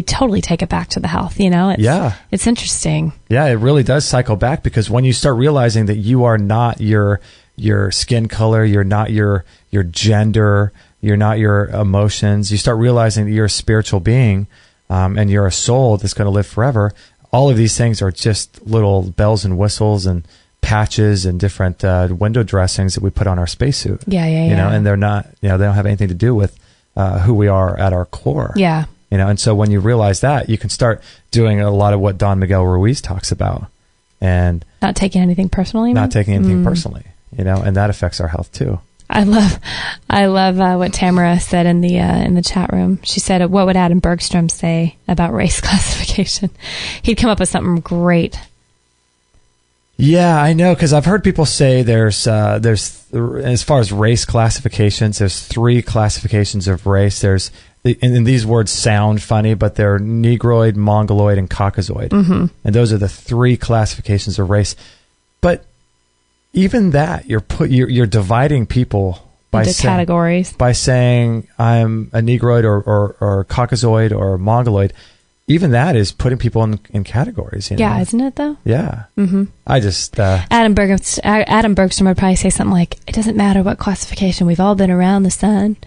totally take it back to the health. You know, it's interesting. Yeah, it really does cycle back, because when you start realizing that you are not your skin color, you're not your gender, you're not your emotions, you start realizing that you're a spiritual being, and you're a soul that's going to live forever. All of these things are just little bells and whistles and patches and different window dressings that we put on our spacesuit. Yeah. You know, and they're not, you know, they don't have anything to do with who we are at our core. Yeah. You know, and so when you realize that, you can start doing a lot of what Don Miguel Ruiz talks about, and not taking anything personally. Not taking anything personally, you know, and that affects our health too. I love what Tamara said in the chat room. She said, "What would Adam Bergstrom say about race classification?" He'd come up with something great. Yeah, I know, because I've heard people say there's as far as race classifications, there's 3 classifications of race. There's and these words sound funny, but they're Negroid, Mongoloid, and Caucasoid. And those are the 3 classifications of race. But even that, you're dividing people by categories. By saying I'm a Negroid or Caucasoid or Mongoloid. Even that is putting people in categories. You know? Yeah, isn't it though? Yeah. I just Adam Bergstrom would probably say something like, "It doesn't matter what classification. We've all been around the sun.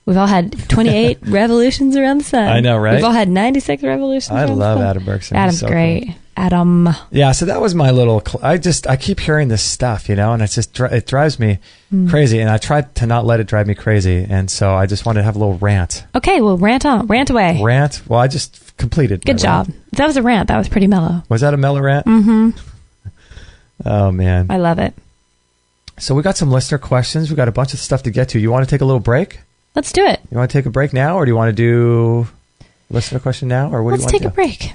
We've all had 28 revolutions around the sun. I know, right? We've all had 96 revolutions. I around love the sun." Adam Bergstrom. Adam's so great. Cool. Adam. Yeah, so that was my little. I keep hearing this stuff, you know, and it drives me crazy, and I tried to not let it drive me crazy, and so I just wanted to have a little rant. Okay, well, rant on, rant away. Rant. Well, I just completed. Good job. Rant. If that was a rant, that was pretty mellow. Was that a mellow rant? Oh man, I love it. So we got some listener questions. We got a bunch of stuff to get to. You want to take a little break? Let's do it. You want to take a break now, or do you want to do listener question now, or what do you want to do? Let's take a break.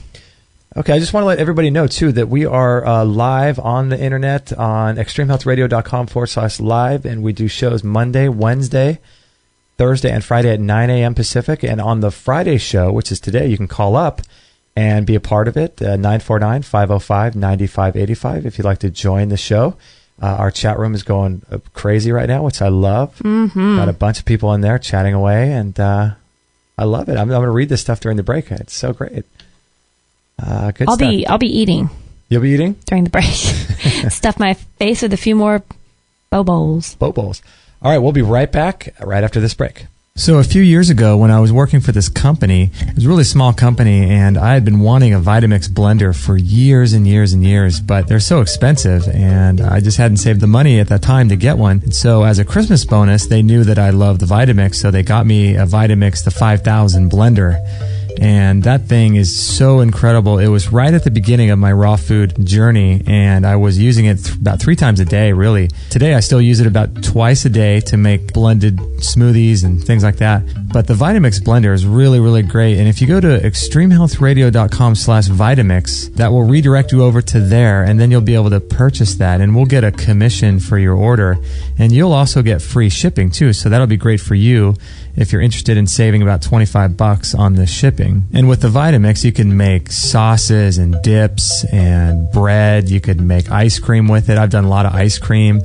Okay, I just want to let everybody know, too, that we are live on the internet on extremehealthradio.com/live, and we do shows Monday, Wednesday, Thursday, and Friday at 9 a.m. Pacific. And on the Friday show, which is today, you can call up and be a part of it, 949-505-9585, if you'd like to join the show. Our chat room is going crazy right now, which I love. Got a bunch of people in there chatting away, and I love it. I'm going to read this stuff during the break. It's so great. Good stuff. I'll be eating. You'll be eating? During the break. Stuff my face with a few more bobos. Bobos. All right, we'll be right back right after this break. So a few years ago when I was working for this company, it was a really small company, and I had been wanting a Vitamix blender for years and years and years, but they're so expensive, and I just hadn't saved the money at that time to get one. And so as a Christmas bonus, they knew that I loved the Vitamix, so they got me a Vitamix, the 5000 blender. And that thing is so incredible. It was right at the beginning of my raw food journey, and I was using it about 3 times a day, really. Today, I still use it about twice a day to make blended smoothies and things like that. But the Vitamix blender is really, really great. And if you go to extremehealthradio.com/Vitamix, that will redirect you over to there, and then you'll be able to purchase that, and we'll get a commission for your order. And you'll also get free shipping, too, so that'll be great for you if you're interested in saving about $25 on the shipping. And with the Vitamix, you can make sauces and dips and bread. You could make ice cream with it. I've done a lot of ice cream.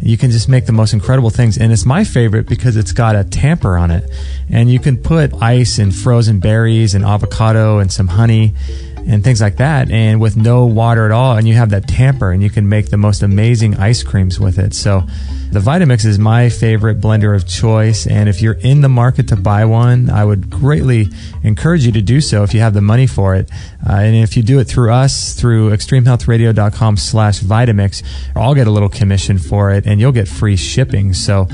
You can just make the most incredible things. And it's my favorite because it's got a tamper on it. And you can put ice and frozen berries and avocado and some honey and things like that, and with no water at all, and you have that tamper, and you can make the most amazing ice creams with it. So the Vitamix is my favorite blender of choice, and if you're in the market to buy one, I would greatly encourage you to do so if you have the money for it. And if you do it through us, through extremehealthradio.com/Vitamix, I'll get a little commission for it, and you'll get free shipping. So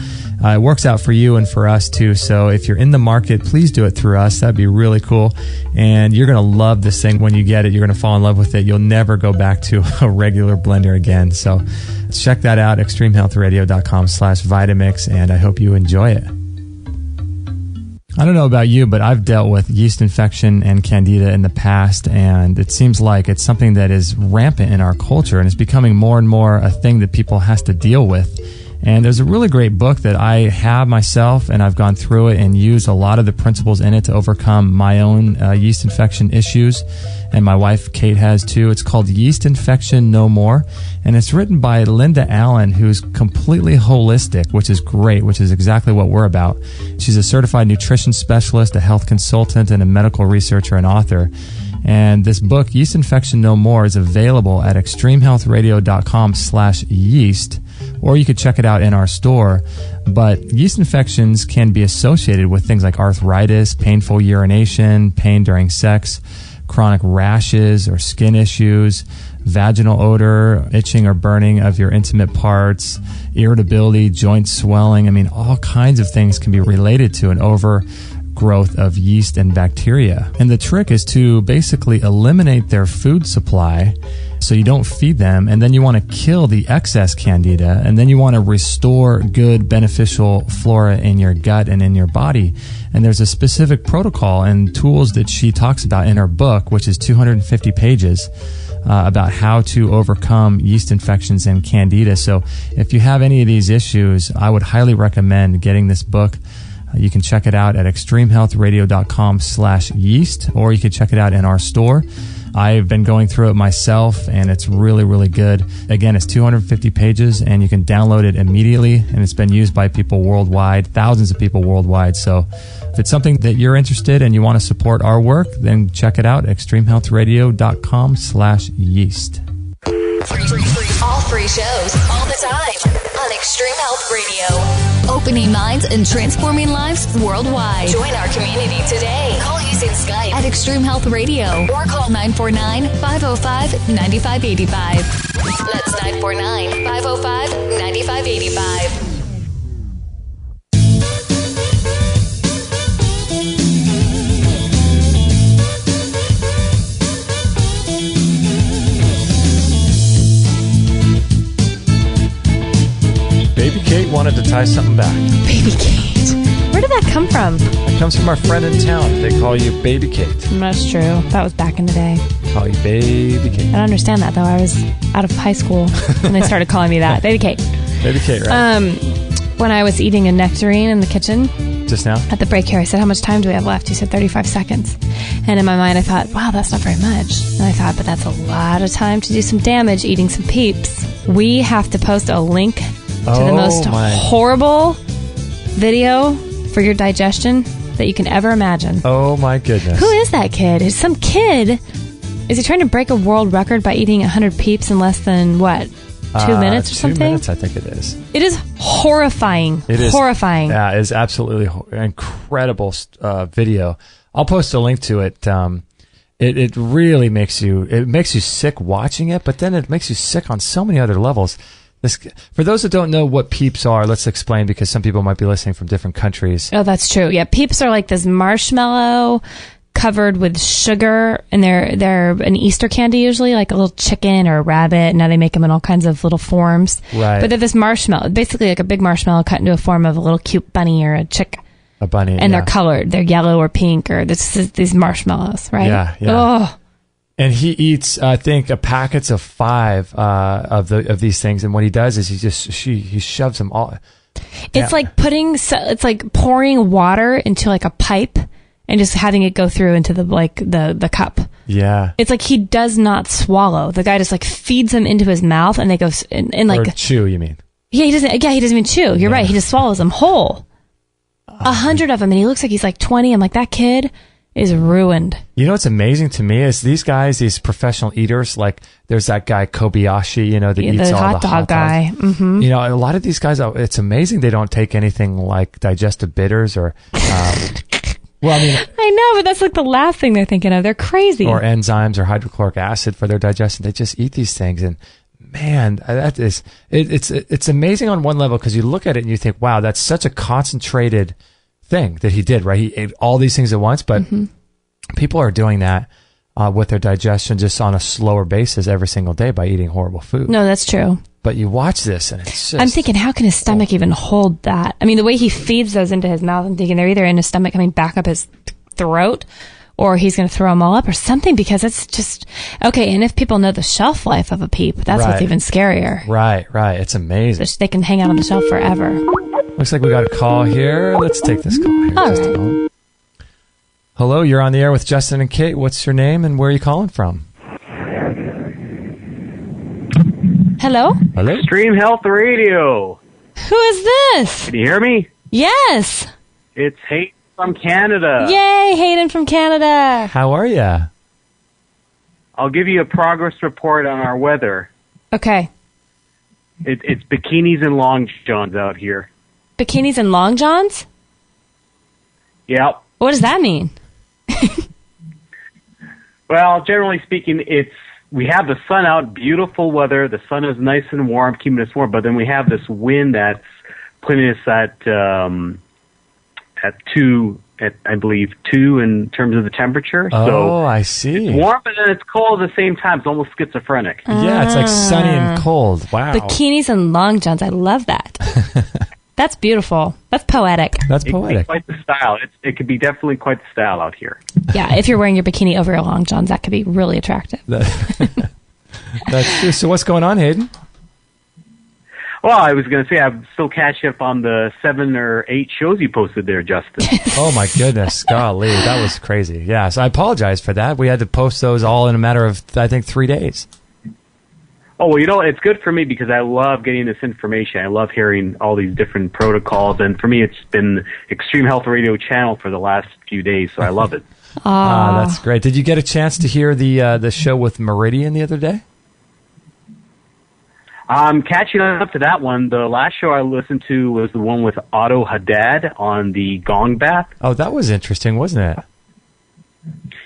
it works out for you and for us too. So if you're in the market, please do it through us. That'd be really cool. And you're going to love this thing when you get it. You're going to fall in love with it. You'll never go back to a regular blender again. So check that out, extremehealthradio.com/Vitamix, and I hope you enjoy it. I don't know about you, but I've dealt with yeast infection and candida in the past, and it seems like it's something that is rampant in our culture, and it's becoming more and more a thing that people has to deal with. And there's a really great book that I have myself, and I've gone through it and used a lot of the principles in it to overcome my own yeast infection issues, and my wife Kate has too. It's called Yeast Infection No More, and it's written by Linda Allen, who's completely holistic, which is great, which is exactly what we're about. She's a certified nutrition specialist, a health consultant, and a medical researcher and author. And this book, Yeast Infection No More, is available at extremehealthradio.com/yeast, or you could check it out in our store. But yeast infections can be associated with things like arthritis, painful urination, pain during sex, chronic rashes or skin issues, vaginal odor, itching or burning of your intimate parts, irritability, joint swelling. I mean, all kinds of things can be related to an overgrowth of yeast and bacteria. And the trick is to basically eliminate their food supply so you don't feed them, and then you want to kill the excess candida, and then you want to restore good beneficial flora in your gut and in your body. And there's a specific protocol and tools that she talks about in her book, which is 250 pages, about how to overcome yeast infections and candida. So if you have any of these issues, I would highly recommend getting this book. You can check it out at extremehealthradio.com/yeast, or you can check it out in our store. I've been going through it myself, and it's really, really good. Again, it's 250 pages, and you can download it immediately, and it's been used by people worldwide, thousands of people worldwide. So if it's something that you're interested in and you want to support our work, then check it out, extremehealthradio.com/yeast. All free shows, all the time, on Extreme Health Radio. Opening minds and transforming lives worldwide. Join our community today. Call using Skype at Extreme Health Radio, or call 949-505-9585. That's 949-505-9585. Baby Kate wanted to tie something back. Baby Kate. Where did that come from? It comes from our friend in town. They call you Baby Kate. That's true. That was back in the day. Call you Baby Kate. I don't understand that, though. I was out of high school when they started calling me that. Baby Kate. Baby Kate, right? When I was eating a nectarine in the kitchen. Just now? At the break here, I said, how much time do we have left? You said 35 seconds. And in my mind, I thought, wow, that's not very much. And I thought, but that's a lot of time to do some damage eating some Peeps. We have to post a link to the most horrible video for your digestion that you can ever imagine. Oh, my goodness. Who is that kid? Is some kid... Is he trying to break a world record by eating 100 Peeps in less than, what, 2 minutes or something? 2 minutes, I think it is. It is horrifying. It is horrifying. Yeah, it is absolutely incredible video. I'll post a link to it. It really makes you sick watching it, but then it makes you sick on so many other levels. For those that don't know what peeps are, let's explain, because some people might be listening from different countries. Oh, that's true. Yeah, peeps are like this marshmallow covered with sugar, and they're an Easter candy usually, like a little chicken or a rabbit. Now they make them in all kinds of little forms. Right. But they're this marshmallow, basically like a big marshmallow cut into a form of a little cute bunny or a chick. A bunny, and they're colored. They're yellow or pink, or these marshmallows, right? Yeah. Oh. And he eats, I think, a packets of 5 of these things. And what he does is he shoves them all. It's like it's like pouring water into like a pipe and just having it go through into the cup. Yeah. It's like he does not swallow. The guy just like feeds them into his mouth, and they go and like or chew. You mean? Yeah, he doesn't. Yeah, he doesn't even chew. You're right. He just swallows them whole. 100 of them, and he looks like he's like 20. I'm like, that kid is ruined. You know what's amazing to me is these guys, these professional eaters, like there's that guy Kobayashi, that eats all hot the dog guy. Mm-hmm. A lot of these guys, it's amazing they don't take anything like digestive bitters or, well, I mean, I know, but that's like the last thing they're thinking of. They're crazy. Or enzymes or hydrochloric acid for their digestion. They just eat these things, and man, that is it's amazing on one level, because you look at it and you think, wow, that's such a concentrated thing that he did, right? He ate all these things at once, but people are doing that with their digestion just on a slower basis every single day by eating horrible food. No, that's true. But you watch this and it's just... I'm thinking, how can his stomach even hold that? I mean, the way he feeds those into his mouth, I'm thinking they're either in his stomach coming back up his throat, or he's going to throw them all up or something, because it's just... Okay, and if people know the shelf life of a peep, that's what's even scarier. Right. It's amazing. They can hang out on the shelf forever. Looks like we got a call here. Let's take this call here. All right. Hello, you're on the air with Justin and Kate. What's your name and where are you calling from? Hello? Extreme Health Radio. Who is this? Can you hear me? Yes. It's Hayden from Canada. Yay, Hayden from Canada. How are you? I'll give you a progress report on our weather. Okay. It's bikinis and long johns out here. Bikinis and long johns? Yep. What does that mean? Well, generally speaking, we have the sun out, beautiful weather. The sun is nice and warm, keeping us warm. But then we have this wind that's putting us at 2 in terms of the temperature. Oh, so I see. It's warm, but then it's cold at the same time. It's almost schizophrenic. Yeah, it's like sunny and cold. Wow. Bikinis and long johns. I love that. That's beautiful. That's poetic. That's It could be poetic. quite the style. It could be definitely quite the style out here. Yeah, if you're wearing your bikini over your long johns, that could be really attractive. That's true. So what's going on, Hayden? Well, I was going to say I'm still catching up on the 7 or 8 shows you posted there, Justin. Oh my goodness, golly, that was crazy. Yeah, so I apologize for that. We had to post those all in a matter of, I think, 3 days. Oh, well, it's good for me because I love getting this information. I love hearing all these different protocols. And for me, it's been Extreme Health Radio channel for the last few days, so I love it. That's great. Did you get a chance to hear the show with Meridian the other day? I'm catching up to that one. The last show I listened to was the one with Otto Haddad on the gong bath. Oh, that was interesting, wasn't it?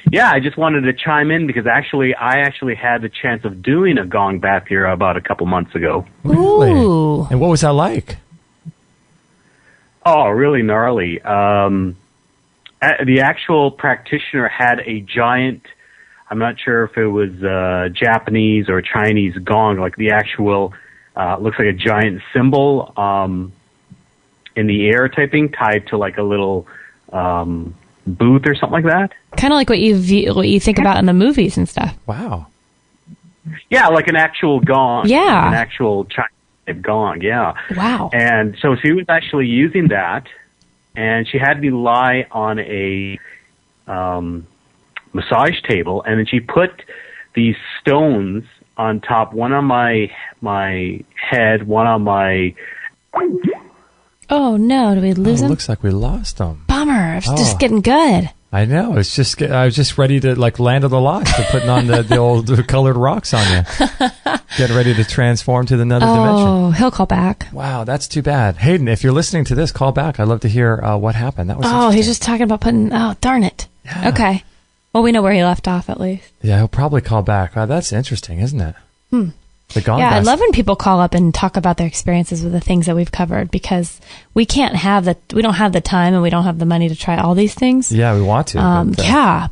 Yeah, I just wanted to chime in because I actually had the chance of doing a gong bath here about a couple months ago. Really? Ooh. And what was that like? Oh, really gnarly. The actual practitioner had a giant, I'm not sure if it was Japanese or Chinese gong, like the actual, looks like a giant cymbal in the air type thing, tied to like a little booth or something like that. Kind of like what you think about in the movies and stuff. Wow. Yeah, like an actual gong. Yeah. Like an actual Chinese type gong, yeah. Wow. And so she was actually using that, and she had me lie on a massage table, and then she put these stones on top, one on my head, one on my... Oh, no. Did we lose him? Looks like we lost him. Bummer. It's just getting good. I know. It's just I was just ready to like land on the locks. They're putting on the old colored rocks on you. Getting ready to transform to another dimension. Oh, he'll call back. Wow, that's too bad. Hayden, if you're listening to this, call back. I'd love to hear what happened. That was Oh, he's just talking about putting. Oh, darn it. Yeah. Okay. Well, we know where he left off at least. Yeah, he'll probably call back. Wow, that's interesting, isn't it? The gong Yeah, I bath. love when people call up and talk about their experiences with the things that we've covered because we don't have the time and we don't have the money to try all these things. Yeah, we want to.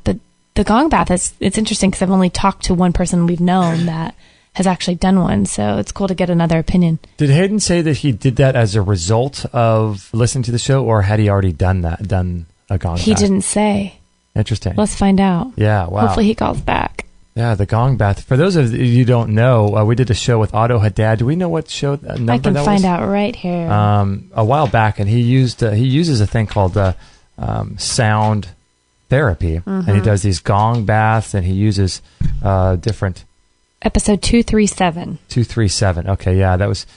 But the gong bath it's interesting because I've only talked to one person we've known that has actually done one, so it's cool to get another opinion. Did Hayden say that he did that as a result of listening to the show, or had he already done a gong bath? He didn't say. Interesting. Let's find out. Yeah, wow. Hopefully he calls back. Yeah, the gong bath. For those of you who don't know, we did a show with Otto Haddad. Do we know what show number that was? I can find out right here. A while back, and he uses a thing called sound therapy, and he does these gong baths, and he uses different. Episode 237. 237. Okay, yeah, that was.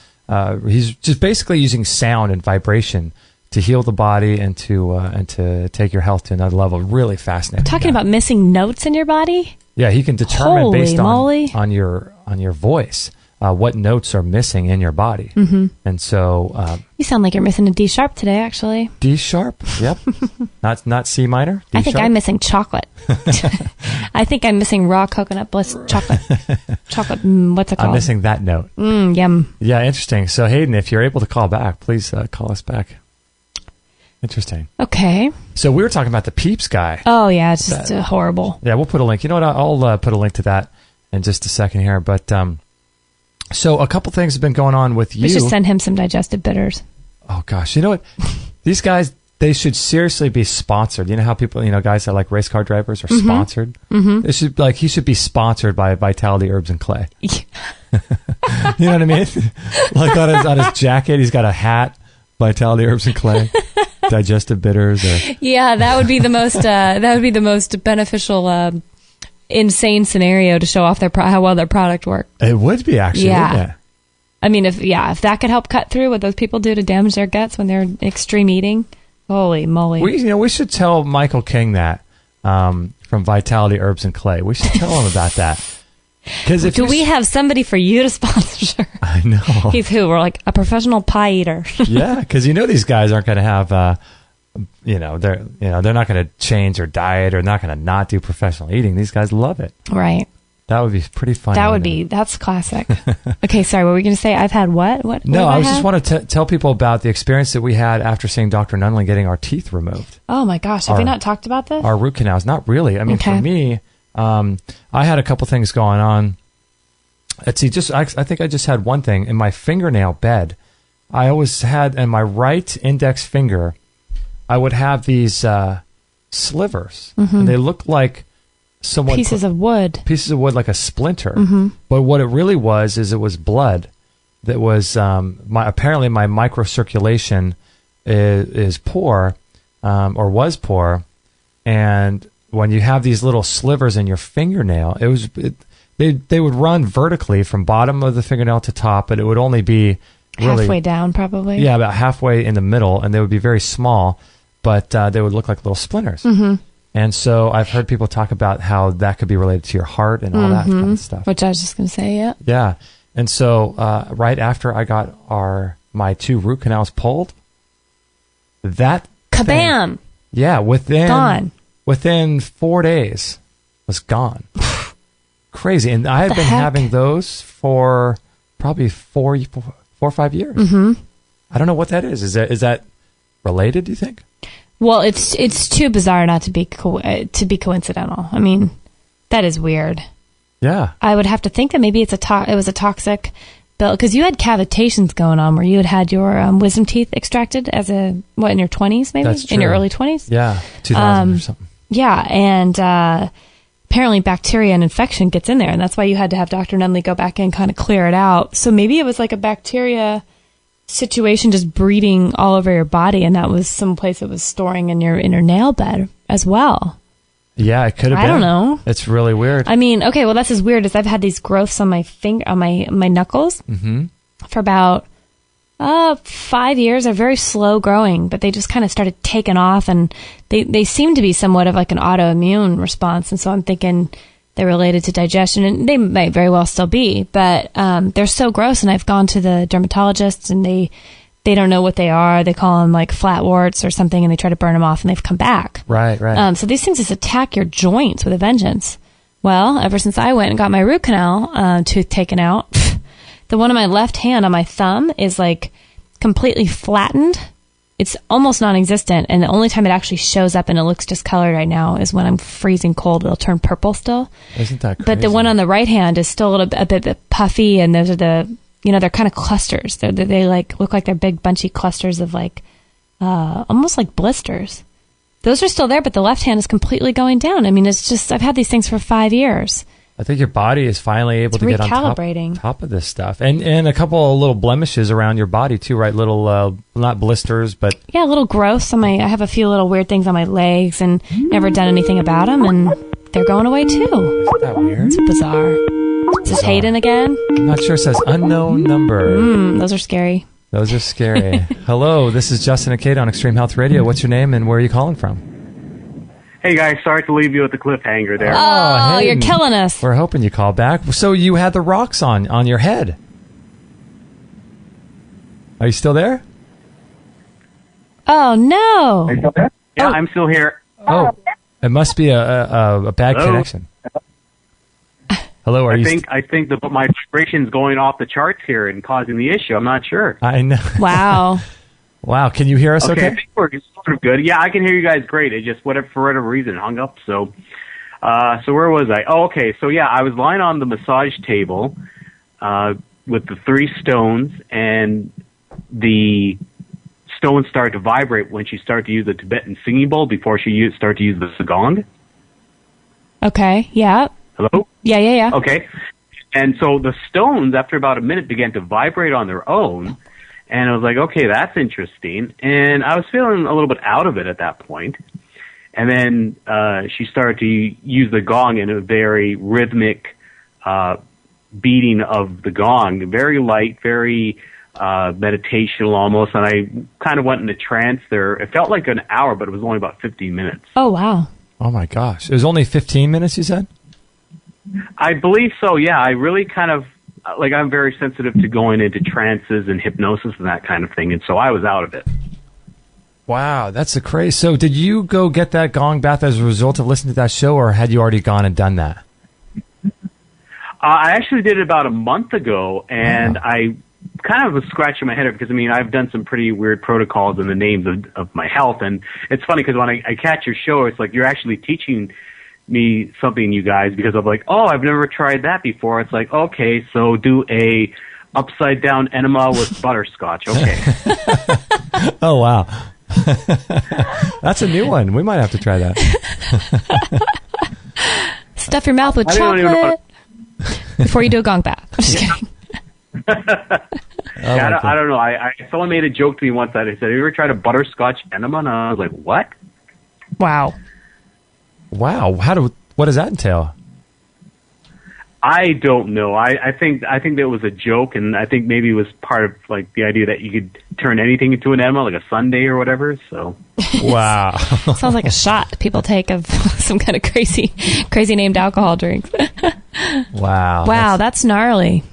He's just basically using sound and vibration to heal the body and to take your health to another level. Really fascinating. Talking about missing notes in your body. Yeah, he can determine Holy based moly. on your voice what notes are missing in your body, and so You sound like you're missing a D sharp today, actually. D sharp. Yep, not C minor. D I think sharp? I'm missing chocolate. I think I'm missing raw coconut bliss chocolate. Chocolate. What's it called? I'm missing that note. Yum. Yeah, interesting. So Hayden, if you're able to call back, please call us back. Interesting. Okay. So we were talking about the Peeps guy. Oh yeah, it's just horrible. Yeah, we'll put a link. You know what? I'll put a link to that in just a second here. But so a couple things have been going on with you. We should send him some digestive bitters. Oh gosh, you know what? These guys, they should seriously be sponsored. You know how people, guys that like race car drivers are sponsored. They should he should be sponsored by Vitality Herbs and Clay. You know what I mean? Like on his jacket, he's got a hat. Vitality Herbs and Clay, digestive bitters. Yeah, that would be the most beneficial, insane scenario to show off how well their product worked. It would be actually. Yeah. Wouldn't it? I mean, if that could help cut through what those people do to damage their guts when they're extreme eating, holy moly! We should tell Michael King that from Vitality Herbs and Clay. We should tell him about that. Do we have somebody for you to sponsor? I know. He's who? We're like a professional pie eater. Yeah, because these guys aren't going to have, they're not going to change their diet or not going to not do professional eating. These guys love it. Right. That would be pretty fun. That's classic. Okay, sorry. What were we going to say? I've had what? No, I just want to tell people about the experience that we had after seeing Dr. Nunley getting our teeth removed. Oh my gosh, have we not talked about this? Our root canals, not really. I mean, for me. I had a couple things going on. Let's see, I think I just had one thing in my fingernail bed. I always had in my right index finger, I would have these slivers, and they looked like somewhat pieces of wood, like a splinter. But what it really was is it was blood that was apparently my microcirculation is poor, or was poor, and when you have these little slivers in your fingernail, they would run vertically from bottom of the fingernail to top, but it would only be really halfway down, probably. Yeah, about halfway in the middle, and they would be very small, but they would look like little splinters. And so I've heard people talk about how that could be related to your heart and all that kind of stuff. Which I was just going to say, yeah. Yeah, and so right after I got my 2 root canals pulled, that kabam! Yeah, gone. Within 4 days, was gone. Crazy. And I had been having those for probably 4 or 5 years. I don't know what that is. Is that related, do you think? Well, it's too bizarre not to be coincidental. I mean, that is weird. Yeah. I would have to think that maybe it was a toxic bill, because you had cavitations going on where you had your wisdom teeth extracted in your 20s, maybe? That's true. In your early 20s? Yeah, 2000 or something. Yeah, and apparently bacteria and infection gets in there, and that's why you had to have Dr. Nunley go back in, kind of clear it out. So maybe it was like a bacteria situation just breeding all over your body, and that was someplace it was storing in your nail bed as well. Yeah, it could have been. I don't know. It's really weird. I mean, okay, well, that's as weird as I've had these growths on my finger, on my knuckles for about, 5 years. They're very slow growing, but they just kind of started taking off, and they seem to be somewhat of like an autoimmune response. And so I'm thinking they're related to digestion, and they might very well still be, but they're so gross. And I've gone to the dermatologists, and they don't know what they are. They call them like flat warts or something, and they try to burn them off, and they've come back. Right. So these things just attack your joints with a vengeance. Well, ever since I went and got my root canal tooth taken out, the one on my left hand on my thumb is like completely flattened. It's almost non-existent, and the only time it actually shows up and it looks discolored right now is when I'm freezing cold. It'll turn purple still. Isn't that crazy? But the one on the right hand is still a bit puffy, and those are they're kind of clusters. They like look like they're big bunchy clusters of like almost like blisters. Those are still there, but the left hand is completely going down. I mean, it's just, I've had these things for 5 years. I think your body is finally able to get on top of this stuff. And a couple of little blemishes around your body too, right? Little, not blisters, but... Yeah, little growths I have a few little weird things on my legs and never done anything about them, and they're going away too. Isn't that weird? It's bizarre. Is this Hayden again? I'm not sure. It says unknown number. Those are scary. Those are scary. Hello, this is Justin and Kate on Extreme Health Radio. What's your name and where are you calling from? Hey guys, sorry to leave you with the cliffhanger there. Oh, Hayden, you're killing us. We're hoping you call back. So you had the rocks on your head. Are you still there? Oh, no. Are you still there? Yeah, I'm still here. Oh, it must be a bad connection. Hello, I think that my vibration's going off the charts here and causing the issue. I'm not sure. I know. Wow. Wow, can you hear us okay? I think we're sort of good. Yeah, I can hear you guys great. It just, for whatever reason, hung up. So where was I? Oh, okay. So, yeah, I was lying on the massage table with the 3 stones, and the stones started to vibrate when she started to use the Tibetan singing bowl before she started to use the gong. Okay, yeah. Hello? Yeah. Okay. And so the stones, after about a minute, began to vibrate on their own. And I was like, okay, that's interesting. And I was feeling a little bit out of it at that point. And then she started to use the gong in a very rhythmic beating of the gong, very light, very meditational almost. And I kind of went into trance there. It felt like an hour, but it was only about 15 minutes. Oh, wow. Oh, my gosh. It was only 15 minutes, you said? I believe so, yeah. I really kind of, I'm very sensitive to going into trances and hypnosis and that kind of thing, and so I was out of it. Wow, that's a crazy. So did you go get that gong bath as a result of listening to that show, or had you already gone and done that? I actually did it about a month ago, and I kind of was scratching my head because, I've done some pretty weird protocols in the name of my health, and it's funny because when I catch your show, it's like you're actually teaching me something, you guys, because I'm like, oh, I've never tried that before. It's like, okay, so do a upside down enema with butterscotch. Okay. Oh, wow. That's a new one. We might have to try that. Stuff your mouth with chocolate before you do a gong bath. I'm just kidding. I don't know. Someone made a joke to me once that I said, have you ever tried a butterscotch enema? And I was like, what? Wow. Wow. What does that entail? I don't know. I think that was a joke, and I think maybe it was part of like the idea that you could turn anything into an enema, like a sundae or whatever. So, wow, sounds like a shot people take of some kind of crazy named alcohol drinks. Wow, that's gnarly.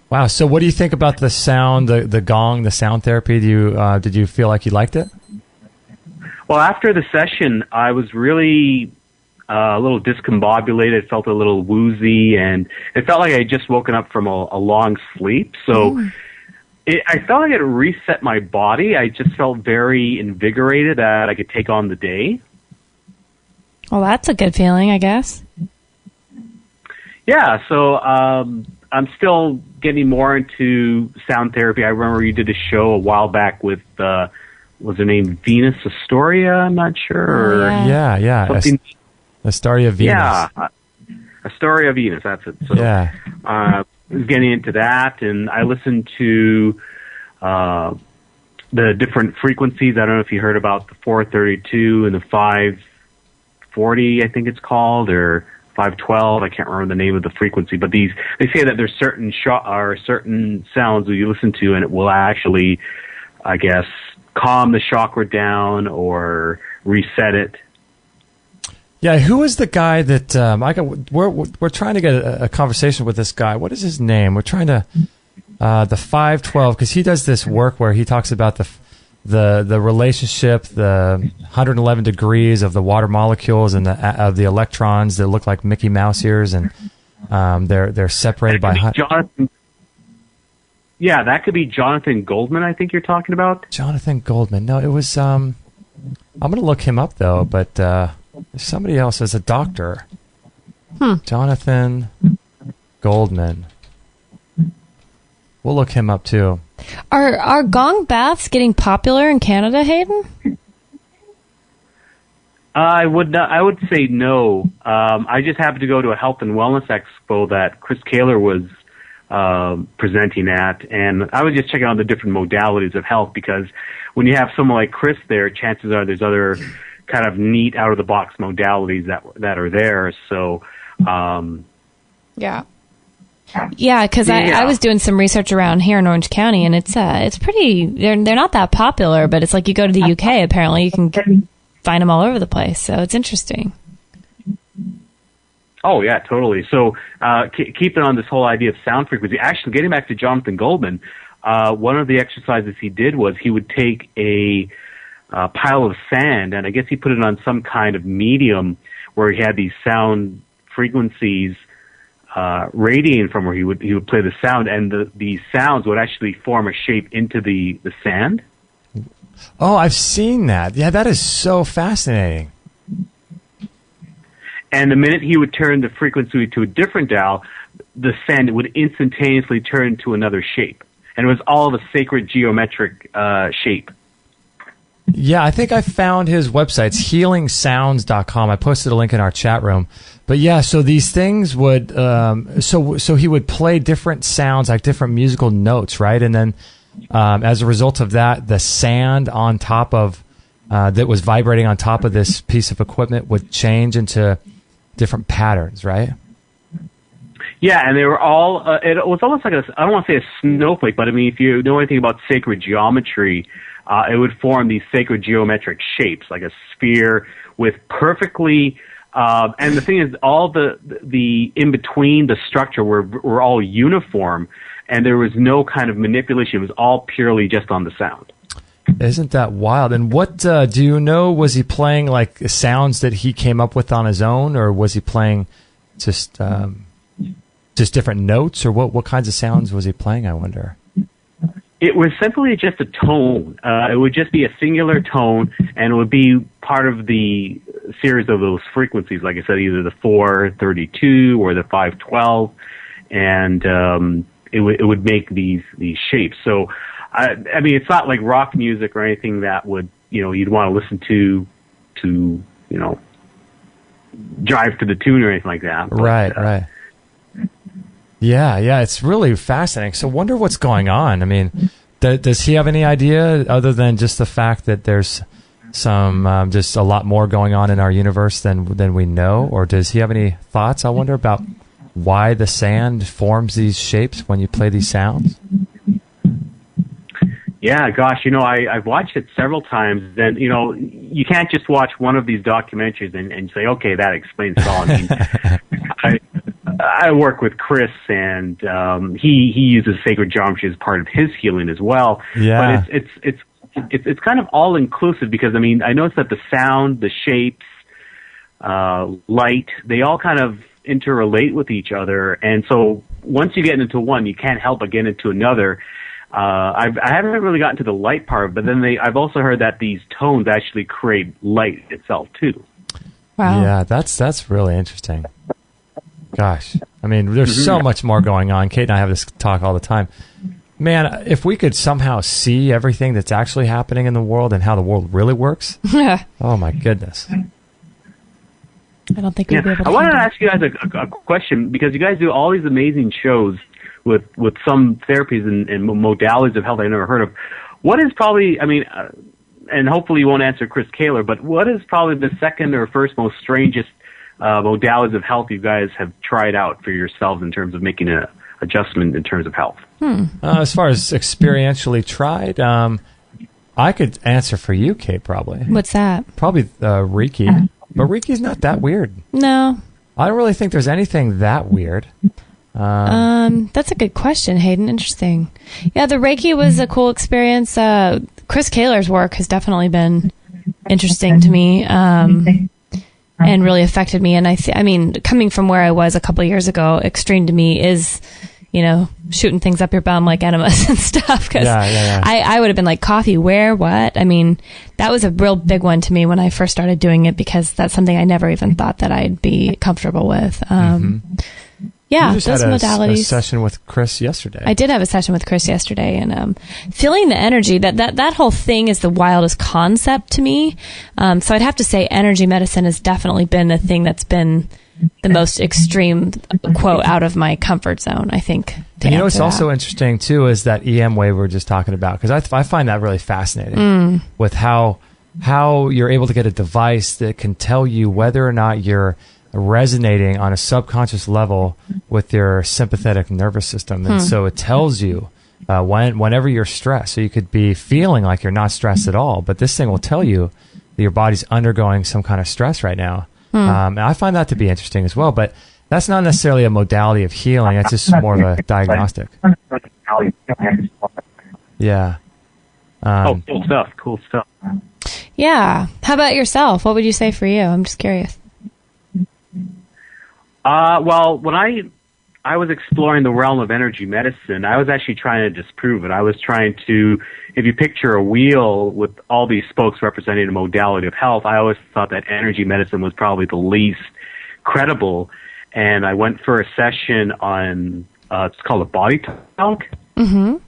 Wow. So, what do you think about the sound, the gong, the sound therapy? Did you feel like you liked it? Well, after the session, I was really a little discombobulated, felt a little woozy, and it felt like I had just woken up from a long sleep. So I felt like it reset my body. I just felt very invigorated that I could take on the day. Well, that's a good feeling, I guess. Yeah, so I'm still getting more into sound therapy. I remember you did a show a while back with, was her name Venus Astoria? I'm not sure. Yeah. Astoria Venus. Yeah, Astoria Venus, that's it. So, I was getting into that, and I listened to the different frequencies. I don't know if you heard about the 432 and the 540, I think it's called, or 512. I can't remember the name of the frequency, but they say that there's certain certain sounds that you listen to, and it will actually, I guess, calm the chakra down or reset it. Yeah, who is the guy that we're trying to get a conversation with this guy? What is his name? We're trying to the 512, because he does this work where he talks about the relationship, the 111 degrees of the water molecules and of the electrons that look like Mickey Mouse ears, and they're separated by. Jonathan. Yeah, that could be Jonathan Goldman. I think you're talking about. Jonathan Goldman. No, it was. I'm going to look him up though, but there's somebody else as a doctor. Jonathan Goldman. We'll look him up too. Are gong baths getting popular in Canada, Hayden? I would say no. I just happened to go to a health and wellness expo that Chris Kaler was presenting at, and I was just checking out the different modalities of health, because when you have someone like Chris there, chances are there's other kind of neat out of the box modalities that are there. So, yeah. Yeah, because I was doing some research around here in Orange County, and it's pretty. They're not that popular, but it's like you go to the UK. Apparently, you can find them all over the place. So it's interesting. Oh yeah, totally. So keeping on this whole idea of sound frequency, actually getting back to Jonathan Goldman, one of the exercises he did was he would take a pile of sand, and I guess he put it on some kind of medium where he had these sound frequencies radiating from where he would play the sound, and the sounds would actually form a shape into the sand. Oh, I've seen that. Yeah, that is so fascinating. And the minute he would turn the frequency to a different dial, the sand would instantaneously turn to another shape. And it was all of a sacred geometric shape. Yeah, I think I found his website. It's healingsounds.com. I posted a link in our chat room. But yeah, so these things would, so he would play different sounds, like different musical notes, right? And then as a result of that, the sand on top of, that was vibrating on top of this piece of equipment would change into different patterns, right? Yeah, and they were all, it was almost like I don't want to say a snowflake, but I mean, if you know anything about sacred geometry, it would form these sacred geometric shapes, like a sphere with perfectly, and the thing is, all the in between the structure were all uniform, and there was no kind of manipulation. It was all purely just on the sound. Isn't that wild? And what do you know? Was he playing like sounds that he came up with on his own, or was he playing just different notes, or what kinds of sounds was he playing? I wonder. It was simply just a tone. It would just be a singular tone, and it would be part of the series of those frequencies. Like I said, either the 432 or the 512, and it would make these shapes. So, I mean, it's not like rock music or anything that would you'd want to listen to drive to the tune or anything like that. But, right. Yeah, it's really fascinating. So wonder what's going on. I mean, does he have any idea other than just the fact that there's some just a lot more going on in our universe than we know? Or does he have any thoughts, I wonder, about why the sand forms these shapes when you play these sounds? Yeah, gosh, I've watched it several times, and, you can't just watch one of these documentaries and say, okay, that explains it all. I mean, I work with Chris, and he uses sacred geometry as part of his healing as well. Yeah. But it's kind of all inclusive, because I mean, I noticed that the sound, the shapes, light, they all kind of interrelate with each other, and so once you get into one, you can't help but get into another. I haven't really gotten to the light part, but then I've also heard that these tones actually create light itself too. Wow. Yeah, that's really interesting. Gosh, I mean, there's so much more going on. Kate and I have this talk all the time. Man, if we could somehow see everything that's actually happening in the world and how the world really works, oh my goodness. I don't think we'd be able to. I wanted to ask you guys a question, because you guys do all these amazing shows with some therapies and modalities of health I've never heard of. What is probably, I mean, and hopefully you won't answer Chris Kaler, but what is probably the second or first most strangest modalities of health you guys have tried out for yourselves in terms of making an adjustment in terms of health? As far as experientially tried, I could answer for you, Kate, probably. What's that? Probably Reiki. But Reiki's not that weird. No. I don't really think there's anything that weird. That's a good question, Hayden. Interesting. Yeah, the Reiki was a cool experience. Chris Kaler's work has definitely been interesting to me, and really affected me. And I mean, coming from where I was a couple of years ago, extreme to me is, shooting things up your bum like enemas and stuff. Cause I would have been like, coffee, where, what? I mean, that was a real big one to me when I first started doing it, because that's something I never even thought that I'd be comfortable with. Yeah, you just those had modalities. a session with Chris yesterday. I did have a session with Chris yesterday, and feeling the energy, that whole thing is the wildest concept to me. So I'd have to say energy medicine has definitely been a thing that's been the most extreme, quote, out of my comfort zone, I think. And what's also interesting, too, is that EM wave we were just talking about, because I find that really fascinating with how you're able to get a device that can tell you whether or not you're resonating on a subconscious level with your sympathetic nervous system. And so it tells you whenever you're stressed. So you could be feeling like you're not stressed at all, but this thing will tell you that your body's undergoing some kind of stress right now. And I find that to be interesting as well, but that's not necessarily a modality of healing. It's just more of a diagnostic. Yeah. Cool stuff. Yeah. How about yourself? What would you say for you? I'm just curious. Well, when I was exploring the realm of energy medicine, I was actually trying to disprove it. I was trying to, if you picture a wheel with all these spokes representing a modality of health, I always thought that energy medicine was probably the least credible. And I went for a session on, it's called a body talk. I'm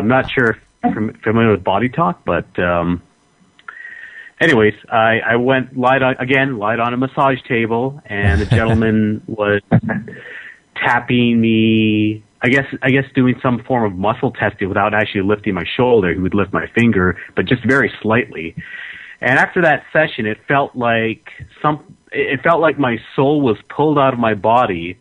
not sure if you're familiar with body talk, but anyways, I lied on a massage table, and the gentleman was tapping me, I guess doing some form of muscle testing without actually lifting my shoulder. He would lift my finger, but just very slightly. And after that session, it felt like my soul was pulled out of my body.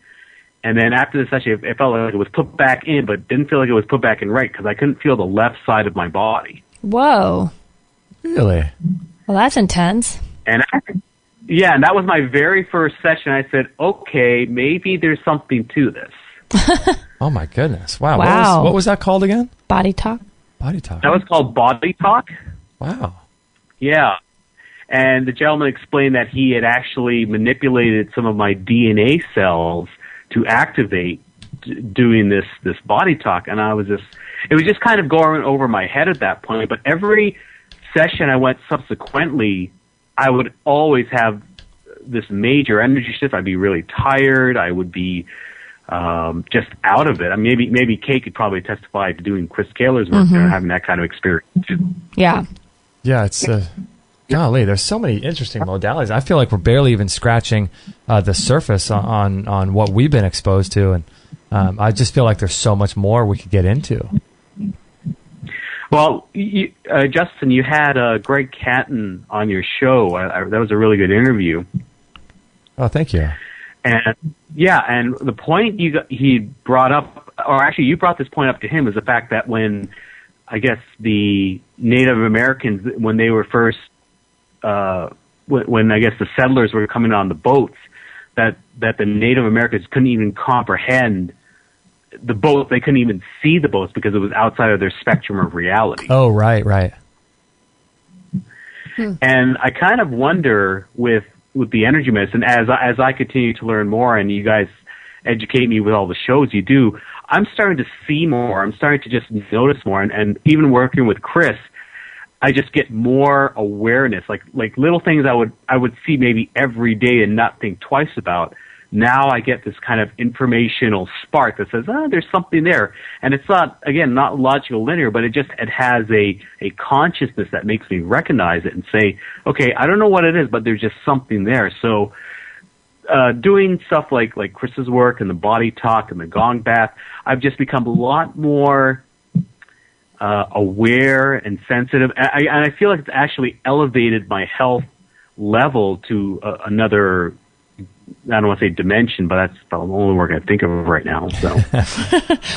And then after the session, it felt like it was put back in, but didn't feel like it was put back in right, because I couldn't feel the left side of my body. Whoa. Really? Well, that's intense. And and that was my very first session. I said, okay, maybe there's something to this. Oh my goodness! Wow. What was that called again? Body talk. Body talk. That was called body talk. Wow. Yeah. And the gentleman explained that he had actually manipulated some of my DNA cells to activate doing this body talk. And it was just kind of going over my head at that point. But every session I went subsequently, I would always have this major energy shift. I'd be really tired. I would be just out of it. I mean, maybe Kate could probably testify to doing Chris Kaler's work and having that kind of experience too. Yeah. Yeah, it's golly, there's so many interesting modalities. I feel like we're barely even scratching the surface on what we've been exposed to, and I just feel like there's so much more we could get into. Well, Justin, you had Greg Canton on your show. That was a really good interview. Oh, thank you. And the point he brought up, or actually you brought this point up to him, is the fact that when, I guess, the Native Americans, when they were first, when I guess the settlers were coming on the boats, that the Native Americans couldn't even comprehend the boat. They couldn't even see the boats because it was outside of their spectrum of reality. Oh, right. And I kind of wonder with the energy medicine, as I continue to learn more, and you guys educate me with all the shows you do, I'm starting to see more. I'm starting to just notice more, and even working with Chris, I just get more awareness, like little things I would see maybe every day and not think twice about. Now I get this kind of informational spark that says, there's something there. And it's not logical linear, but it has a consciousness that makes me recognize it and say, okay, I don't know what it is, but there's just something there. So, doing stuff like Chris's work and the body talk and the gong bath, I've just become a lot more, aware and sensitive. And I feel like it's actually elevated my health level to another, I don't want to say dimension, but that's the only word I think of right now. So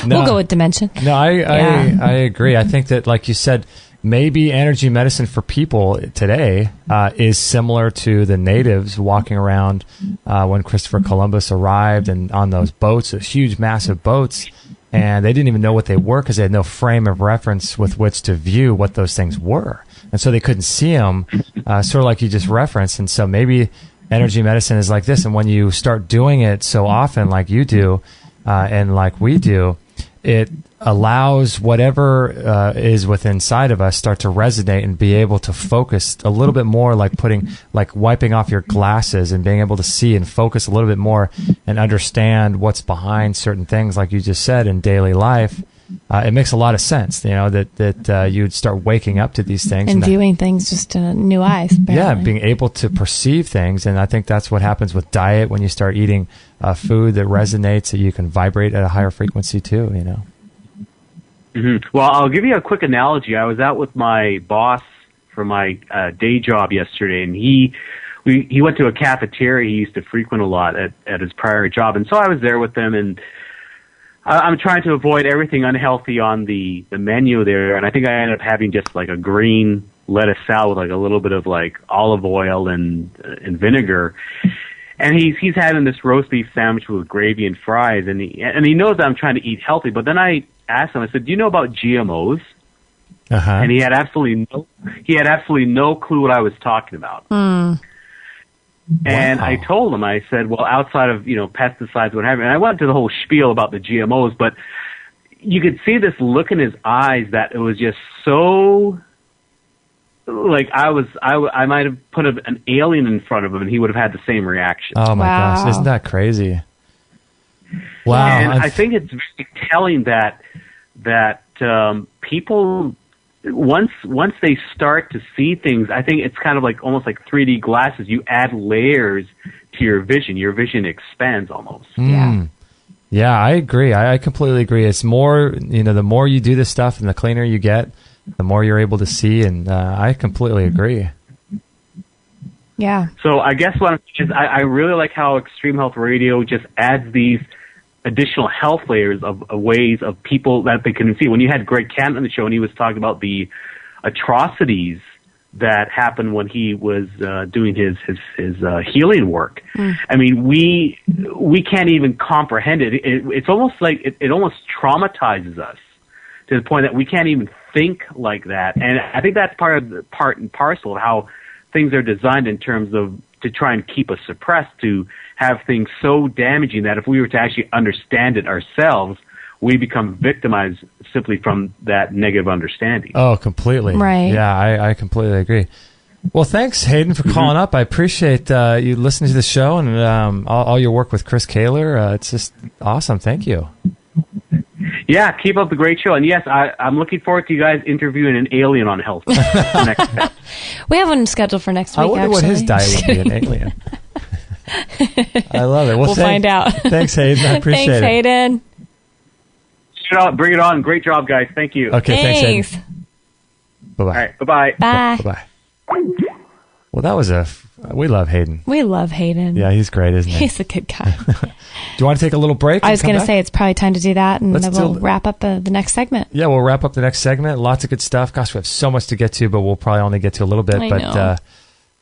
We'll go with dimension. No, I agree. I think that, like you said, maybe energy medicine for people today is similar to the natives walking around when Christopher Columbus arrived and on those boats, those huge, massive boats, and they didn't even know what they were because they had no frame of reference with which to view what those things were. And so they couldn't see them, sort of like you just referenced. And so maybe energy medicine is like this. And when you start doing it so often like you do and like we do, it allows whatever is within inside of us start to resonate and be able to focus a little bit more, like wiping off your glasses and being able to see and focus a little bit more and understand what's behind certain things, like you just said, in daily life. It makes a lot of sense, that you'd start waking up to these things and viewing things just in new eyes. Apparently. Yeah, being able to perceive things, and I think that's what happens with diet when you start eating food that resonates, that you can vibrate at a higher frequency too. Mm-hmm. Well, I'll give you a quick analogy. I was out with my boss for my day job yesterday, and he went to a cafeteria he used to frequent a lot at his prior job, and so I was there with him, and I'm trying to avoid everything unhealthy on the menu there, and I think I ended up having just like a green lettuce salad with like a little bit of like olive oil and vinegar. And he's having this roast beef sandwich with gravy and fries, and he knows that I'm trying to eat healthy. But then I asked him, I said, "Do you know about GMOs?" Uh-huh. And he had absolutely no clue what I was talking about. And I told him, I said, well, outside of, pesticides, what have you, and I went to the whole spiel about the GMOs, but you could see this look in his eyes that it was just so, like I might have put an alien in front of him and he would have had the same reaction. Oh my gosh, isn't that crazy? Wow. And I think it's very telling that people, once they start to see things, I think it's kind of like almost like 3D glasses. You add layers to your vision. Your vision expands almost. Yeah, I agree. I completely agree. It's more, the more you do this stuff and the cleaner you get, the more you're able to see. And I completely agree. Yeah. So I guess what I'm saying is I really like how Extreme Health Radio just adds these additional health layers of ways of people that they can see. When you had Greg Canton on the show and he was talking about the atrocities that happened when he was doing his healing work. I mean, we can't even comprehend it. It's almost like it almost traumatizes us to the point that we can't even think like that. And I think that's part and parcel of how things are designed in terms of to try and keep us suppressed, to have things so damaging that if we were to actually understand it ourselves, we become victimized simply from that negative understanding. Oh, completely. Right. Yeah, I completely agree. Well, thanks, Hayden, for calling up. I appreciate you listening to the show and all your work with Chris Kaler. It's just awesome. Thank you. Yeah, keep up the great show. And yes, I'm looking forward to you guys interviewing an alien on health. Next step. We have one scheduled for next week, I wonder what his diet would be, an alien. I love it. We'll find out. Thanks, Hayden. I appreciate it. Thanks, Hayden. Bring it on. Great job, guys. Thank you. Okay, thanks, Hayden. Bye-bye. All right, bye-bye. Bye. Bye-bye. Well, that was we love Hayden. We love Hayden. Yeah, he's great, isn't he? He's a good guy. Do you want to take a little break? I was going to say it's probably time to do that, and then we'll wrap up the next segment. Yeah, we'll wrap up the next segment. Lots of good stuff. Gosh, we have so much to get to, but we'll probably only get to a little bit.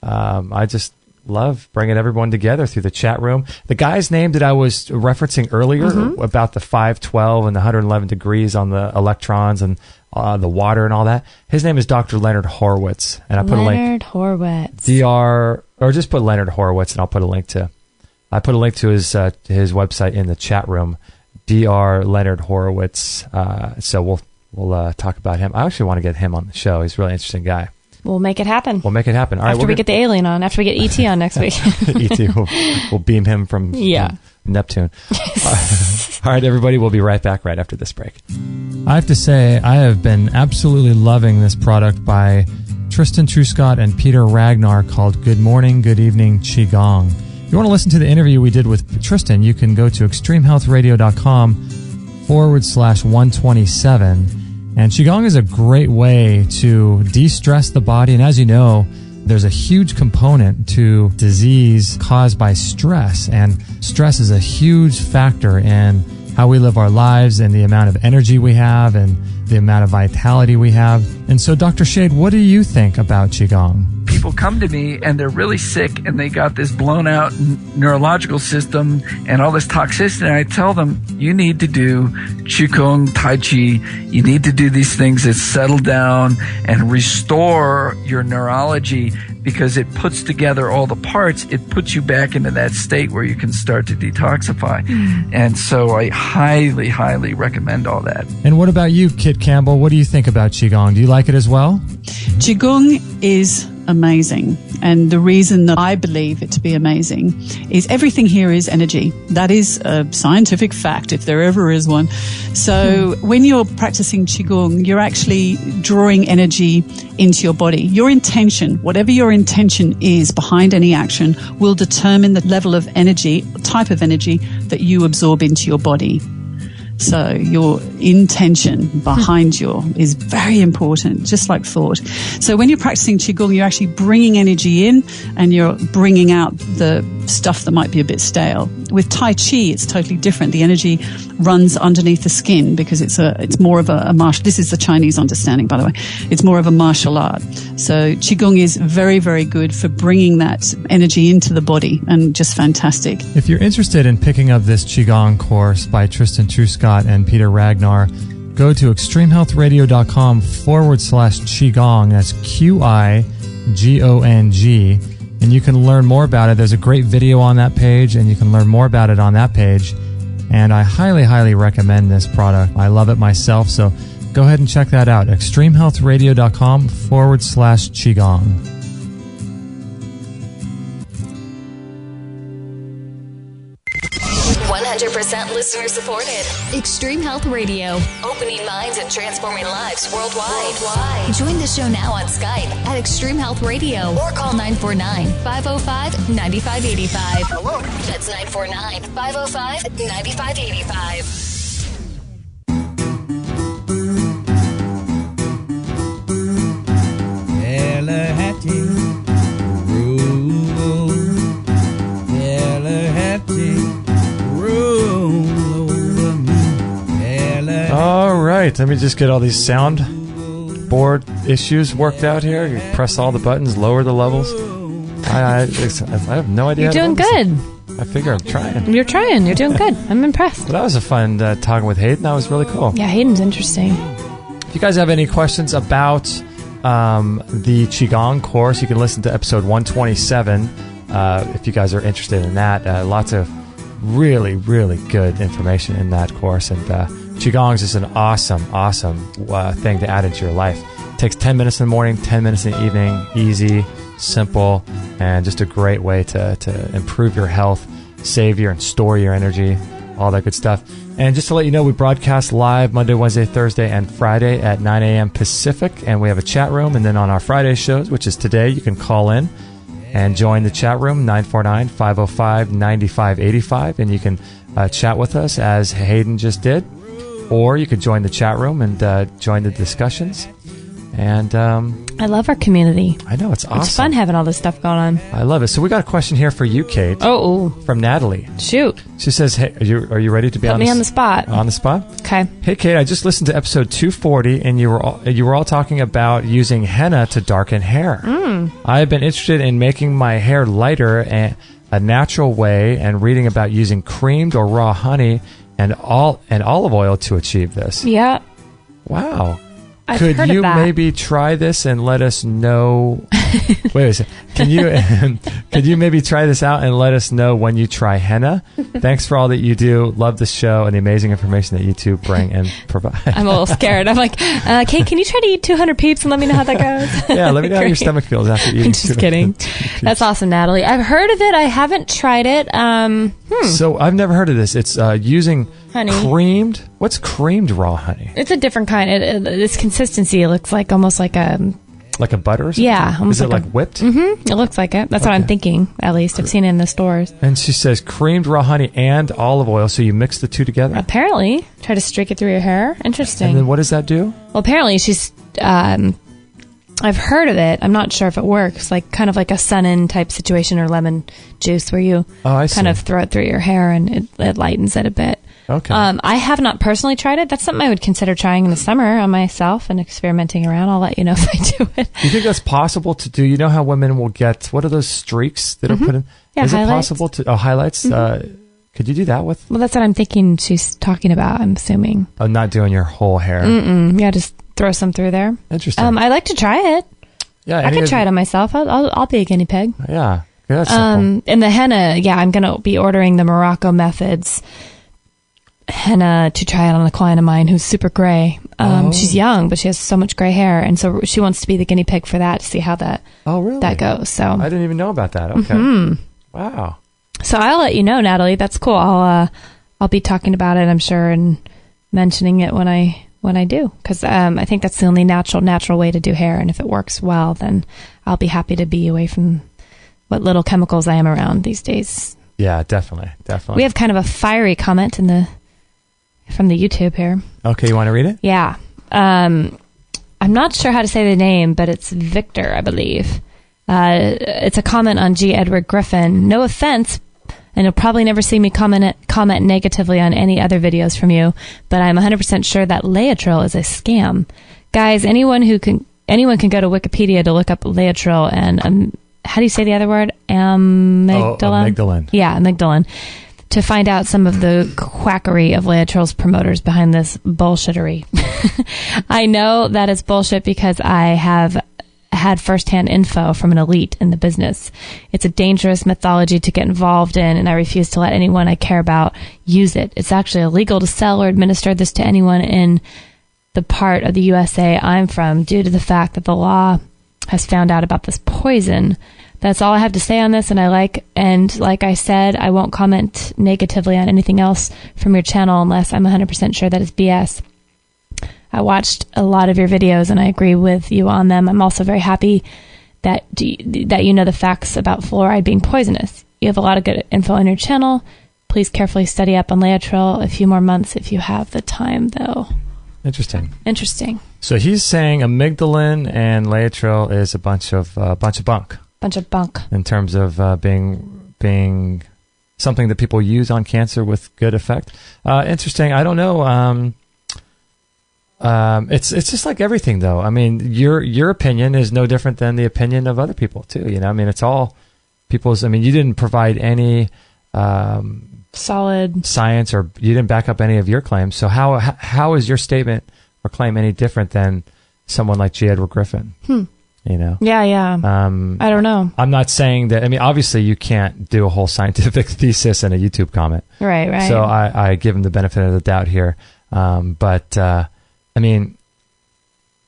I just love bringing everyone together through the chat room. The guy's name that I was referencing earlier about the 512 and the 111 degrees on the electrons and the water and all that, his name is Dr. Leonard Horowitz. And I put a link. Leonard Horowitz. Or just put Leonard Horowitz and I'll put a link to his website in the chat room, Dr. Leonard Horowitz. So we'll talk about him. I actually want to get him on the show. He's a really interesting guy. We'll make it happen. All right, after we get the alien on, after we get ET on next week. ET, we'll beam him from Neptune. All right, everybody, we'll be right back right after this break. I have to say, I have been absolutely loving this product by Tristan Truscott and Peter Ragnar called Good Morning, Good Evening Qigong. If you want to listen to the interview we did with Tristan, you can go to extremehealthradio.com/127. And Qigong is a great way to de-stress the body. And as you know, there's a huge component to disease caused by stress, and stress is a huge factor in how we live our lives and the amount of energy we have and the amount of vitality we have. And so, Dr. Shade, what do you think about Qigong? People come to me and they're really sick and they got this blown out neurological system and all this toxicity. And I tell them, you need to do Qigong, Tai Chi. You need to do these things that settle down and restore your neurology, because it puts together all the parts. It puts you back into that state where you can start to detoxify. And so I highly, highly recommend all that. And what about you, Kit Campbell? What do you think about Qigong? Do you like it as well? Qigong is amazing. And the reason that I believe it to be amazing is everything here is energy. That is a scientific fact, if there ever is one. So when you're practicing Qigong, you're actually drawing energy into your body. Your intention, whatever your intention is behind any action, will determine the level of energy, type of energy that you absorb into your body. So your intention behind is very important, just like thought. So when you're practicing Qigong, you're actually bringing energy in and you're bringing out the stuff that might be a bit stale. With Tai Chi, it's totally different. The energy runs underneath the skin because it's more of a martial. This is the Chinese understanding, by the way. It's more of a martial art. So Qigong is very, very good for bringing that energy into the body, and just fantastic. If you're interested in picking up this Qigong course by Tristan Truscott and Peter Ragnar, go to extremehealthradio.com/Qigong. That's QIGONG. And you can learn more about it. There's a great video on that page, and you can learn more about it on that page. And I highly, highly recommend this product. I love it myself. So go ahead and check that out. extremehealthradio.com/Qigong. Listener supported. Extreme Health Radio. Opening minds and transforming lives worldwide. Join the show now on Skype at Extreme Health Radio or call 949-505-9585. Hello. That's 949-505-9585. All right, let me just get all these sound board issues worked out here. You press all the buttons, lower the levels. I have no idea. You're doing good. I figure I'm trying. You're trying. You're doing good. I'm impressed. Well, that was a fun talking with Hayden. That was really cool. Yeah, Hayden's interesting. If you guys have any questions about the Qigong course, you can listen to episode 127 if you guys are interested in that. Lots of really, really good information in that course. And Qigong is just an awesome thing to add into your life. It takes 10 minutes in the morning, 10 minutes in the evening, easy, simple, and just a great way to improve your health, save your and store your energy, all that good stuff. And just to let you know, we broadcast live Monday, Wednesday, Thursday, and Friday at 9 a.m. Pacific, and we have a chat room. And then on our Friday shows, which is today, you can call in and join the chat room, 949-505-9585, and you can chat with us as Hayden just did. Or you could join the chat room and join the discussions. And I love our community. I know, it's awesome. It's fun having all this stuff going on. I love it. So we got a question here for you, Kate. Oh. From Natalie. Shoot. She says, hey, are you ready to be Put me on the spot? On the spot? Okay. Hey, Kate, I just listened to episode 240, and you were all talking about using henna to darken hair. I have been interested in making my hair lighter and a natural way, and reading about using creamed or raw honey and olive oil to achieve this. Yeah. Wow. I've Could heard you of that. maybe try this and let us know? Wait a second. Could you maybe try this out and let us know when you try henna? Thanks for all that you do. Love the show and the amazing information that you two bring and provide. I'm a little scared. I'm like, Kate, can you try to eat 200 peeps and let me know how that goes? Yeah, let me know how your stomach feels after eating. I'm just kidding. That's awesome, Natalie. I've heard of it. I haven't tried it. So I've never heard of this. It's using honey. Creamed. What's creamed raw honey? It's a different kind. Its consistency, it looks like almost like a butter or something? Yeah. Is it like whipped? Mm-hmm. It looks like it. That's what I'm thinking, at least. I've seen it in the stores. And she says creamed raw honey and olive oil, so you mix the two together? Apparently. Try to streak it through your hair. Interesting. And then what does that do? Well, apparently she's I've heard of it. I'm not sure if it works. Like kind of like a sun-in type situation, or lemon juice, where you kind of throw it through your hair and it lightens it a bit. Okay. I have not personally tried it. That's something I would consider trying in the summer on myself and experimenting around. I'll let you know if I do it. Do you think that's possible to do? You know how women will get, what are those streaks that are put in? Yeah, Is highlights. it possible to, highlights? Could you do that with? Well, that's what I'm thinking she's talking about, I'm assuming. Oh, not doing your whole hair. Yeah, just throw some through there. Interesting. I like to try it. Yeah, I could try it on myself. I'll be a guinea pig. Yeah, that's simple. And the henna, I'm going to be ordering the Morocco Methods henna to try it on a client of mine who's super gray. She's young, but she has so much gray hair, and so she wants to be the guinea pig for that, to see how that goes. So I didn't even know about that. Okay. Wow. So I'll let you know, Natalie. That's cool. I'll be talking about it, I'm sure, and mentioning it when I do, because I think that's the only natural way to do hair, and if it works well, then I'll be happy to be away from what little chemicals I am around these days. Yeah, definitely. We have kind of a fiery comment from the YouTube here. Okay, you want to read it? Yeah. I'm not sure how to say the name, but it's Victor, I believe. It's a comment on G. Edward Griffin. No offense, and you'll probably never see me comment negatively on any other videos from you, but I'm 100% sure that Laetrile is a scam. Guys, anyone can go to Wikipedia to look up Laetrile and how do you say the other word? Amygdalin? Yeah, amygdalin. To find out some of the quackery of Laetrile's promoters behind this bullshittery. I know that it's bullshit because I have had firsthand info from an elite in the business. It's a dangerous mythology to get involved in, and I refuse to let anyone I care about use it. It's actually illegal to sell or administer this to anyone in the part of the USA I'm from due to the fact that the law has found out about this poison. That's all I have to say on this, and like I said, I won't comment negatively on anything else from your channel unless I'm 100% sure that it's BS. I watched a lot of your videos, and I agree with you on them. I'm also very happy that you know the facts about fluoride being poisonous. You have a lot of good info on your channel. Please carefully study up on Laetrile a few more months if you have the time, though. Interesting. So he's saying amygdalin and Laetrile is a bunch of bunk. Bunch of bunk. In terms of being something that people use on cancer with good effect. Interesting. I don't know. It's just like everything, though. I mean, your opinion is no different than the opinion of other people, too. You know, I mean, it's all people's. I mean, you didn't provide any solid science, or you didn't back up any of your claims. So how is your statement or claim any different than someone like G. Edward Griffin? You know? Yeah. I don't know. I'm not saying that. I mean, obviously, you can't do a whole scientific thesis in a YouTube comment. Right. So I give him the benefit of the doubt here. But I mean,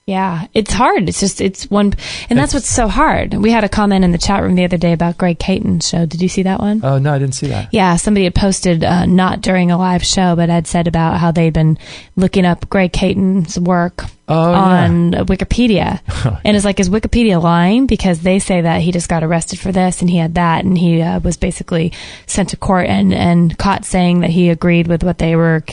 yeah, it's hard. It's one, and that's what's so hard. We had a comment in the chat room the other day about Greg Caton's show. Did you see that one? Oh, no, I didn't see that. Yeah, somebody had posted, not during a live show, but had said about how they'd been looking up Greg Caton's work on Wikipedia. And it's like, is Wikipedia lying? Because they say that he just got arrested for this and he had that, and he was basically sent to court and caught saying that he agreed with what they were,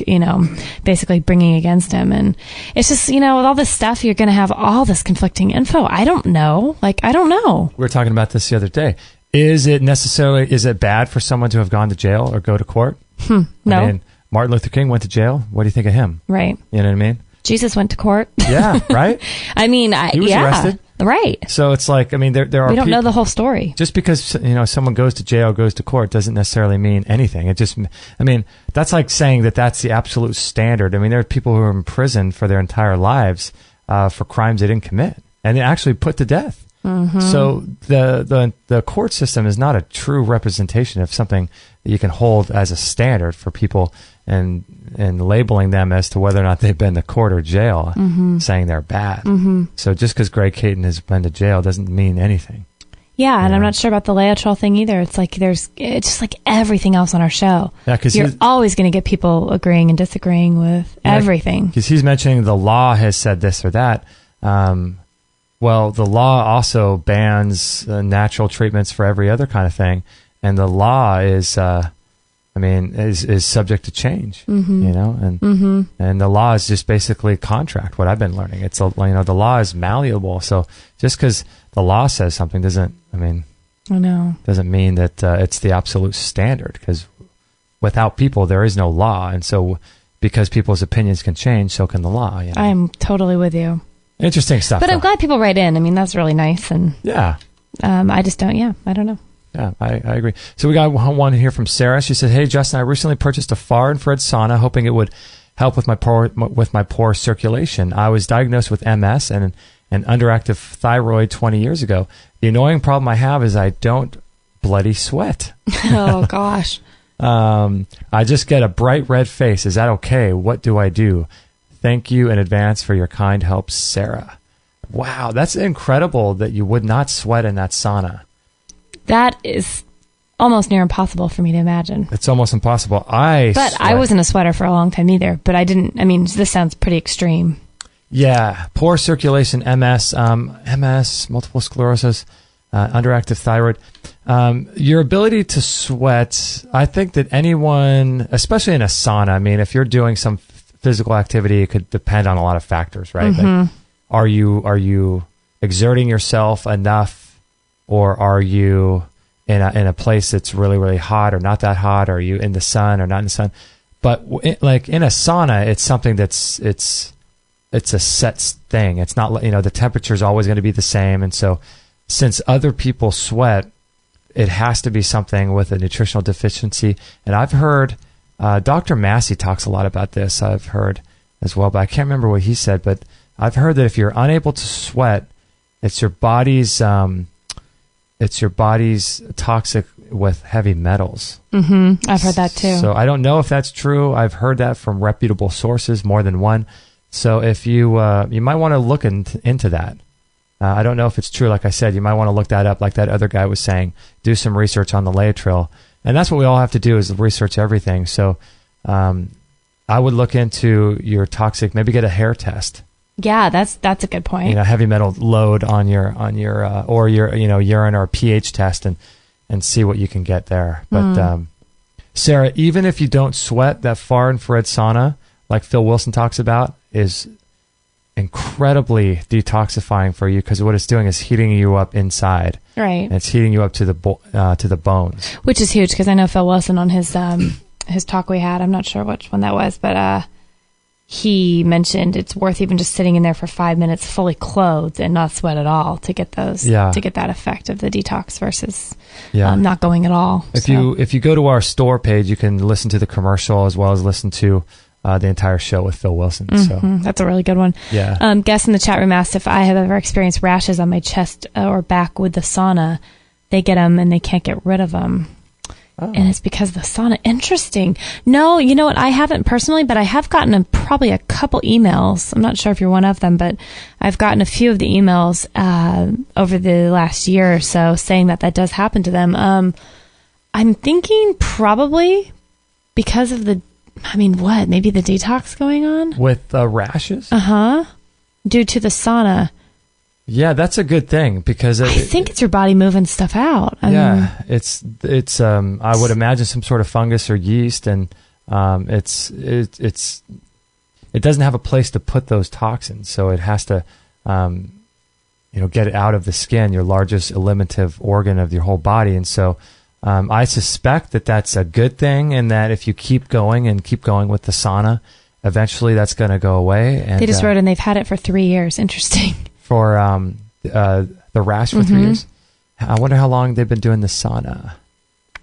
basically bringing against him. And it's just, with all this stuff, you're going to have all this conflicting info. I don't know. I don't know. We were talking about this the other day. Is it bad for someone to have gone to jail or go to court? No. I mean, Martin Luther King went to jail. What do you think of him? Right. You know what I mean? Jesus went to court. Yeah, right? I mean, he was arrested. Right. So it's like, I mean, there are we don't know the whole story. Just because, someone goes to jail, goes to court, doesn't necessarily mean anything. It just, I mean, that's like saying that that's the absolute standard. I mean, there are people who are in prison for their entire lives for crimes they didn't commit, and they actually put to death. Mm-hmm. So the court system is not a true representation of something that you can hold as a standard for people, and labeling them as to whether or not they've been to court or jail, saying they're bad. Mm-hmm. So just because Greg Caton has been to jail doesn't mean anything. Yeah, and I'm not sure about the Laetrile thing either. It's like it's just like everything else on our show. Yeah, because you're always going to get people agreeing and disagreeing with everything. Because he's mentioning the law has said this or that. Well, the law also bans natural treatments for every other kind of thing, and the law is, I mean, is subject to change, you know, and the law is just basically contract. What I've been learning, it's you know, the law is malleable. So just because the law says something doesn't mean that it's the absolute standard. Because without people, there is no law, and so because people's opinions can change, so can the law. You know? I'm totally with you. Interesting stuff. But I'm glad people write in. I mean, that's really nice, and I just don't. Yeah, I don't know. Yeah, I agree. So we got one here from Sarah. She said, "Hey, Justin, I recently purchased a far-infrared sauna, hoping it would help with my poor circulation. I was diagnosed with MS and an underactive thyroid 20 years ago. The annoying problem I have is I don't bloody sweat. Oh gosh. I just get a bright red face. Is that okay? What do I do? Thank you in advance for your kind help, Sarah." Wow, that's incredible that you would not sweat in that sauna. That is almost near impossible for me to imagine. It's almost impossible. I wasn't a sweater for a long time either, but I didn't. I mean, this sounds pretty extreme. Yeah, poor circulation, MS, multiple sclerosis, underactive thyroid. Your ability to sweat, I think that anyone, especially in a sauna, I mean, if you're doing some physical activity, it could depend on a lot of factors, right? Like, are you exerting yourself enough? Or are you in a place that's really, really hot or not that hot? Or are you in the sun or not in the sun? But like in a sauna, it's something it's a set thing. It's not, you know, the temperature is always going to be the same. And so since other people sweat, it has to be something with a nutritional deficiency. And I've heard Dr. Massey talks a lot about this. I've heard as well, but I can't remember what he said. But I've heard that if you're unable to sweat, it's your body's toxic with heavy metals. I've heard that too. So I don't know if that's true. I've heard that from reputable sources, more than one. So if you might want to look into that. I don't know if it's true. Like I said, you might want to look that up. Like that other guy was saying, do some research on the Laetrile, and that's what we all have to do is research everything. So I would look into your toxic. Maybe get a hair test. Yeah, that's a good point. You know, heavy metal load on your or your urine or pH test and see what you can get there. But Sarah, even if you don't sweat, that far infrared sauna, like Phil Wilson talks about, is incredibly detoxifying for you because what it's doing is heating you up inside. Right. And it's heating you up to the bones. Which is huge because I know Phil Wilson on his talk we had. I'm not sure which one that was, but he mentioned it's worth even just sitting in there for 5 minutes fully clothed and not sweat at all to get that effect of the detox versus not going at all. If you go to our store page, you can listen to the commercial as well as listen to the entire show with Phil Wilson. So that's a really good one. Yeah. Guest in the chat room asked if I have ever experienced rashes on my chest or back with the sauna. They get them and they can't get rid of them. Oh. And it's because of the sauna. Interesting. No, you know what? I haven't personally, but I have gotten probably a couple emails. I'm not sure if you're one of them, but I've gotten a few of the emails over the last year or so saying that does happen to them. I'm thinking probably because of maybe the detox going on? With rashes? Due to the sauna. Yeah, that's a good thing because I think it's your body moving stuff out. It's I would imagine some sort of fungus or yeast, and it doesn't have a place to put those toxins, so it has to get it out of the skin, your largest eliminative organ of your whole body, and so I suspect that's a good thing, and that if you keep going with the sauna, eventually that's going to go away. And they just wrote in they've had it for 3 years. Interesting. For the rash for 3 years. I wonder how long they've been doing the sauna.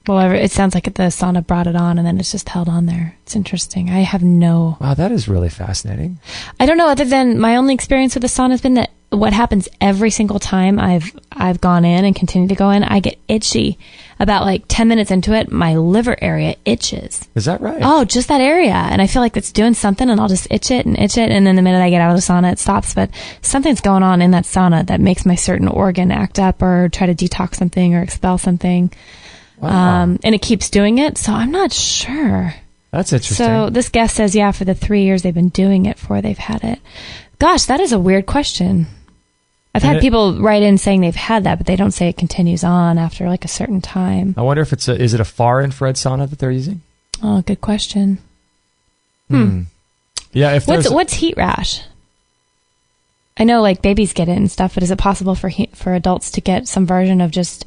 Well, it sounds like the sauna brought it on, and then it's just held on there. It's interesting. I have no... Wow, that is really fascinating. I don't know, other than my only experience with the sauna has been that what happens every single time I've gone in and continue to go in, I get itchy. About like 10 minutes into it, my liver area itches. Is that right? Oh, just that area. And I feel like it's doing something, and I'll just itch it. And then the minute I get out of the sauna, it stops. But something's going on in that sauna that makes my certain organ act up or try to detox something or expel something. Wow. And it keeps doing it. So I'm not sure. That's interesting. So this guest says, for the 3 years they've been doing it they've had it. Gosh, that is a weird question. I've had people write in saying they've had that, but they don't say it continues on after like a certain time. I wonder if is it a far infrared sauna that they're using? Oh, good question. Yeah. If there's What's heat rash? I know like babies get it and stuff, but is it possible for adults to get some version of just,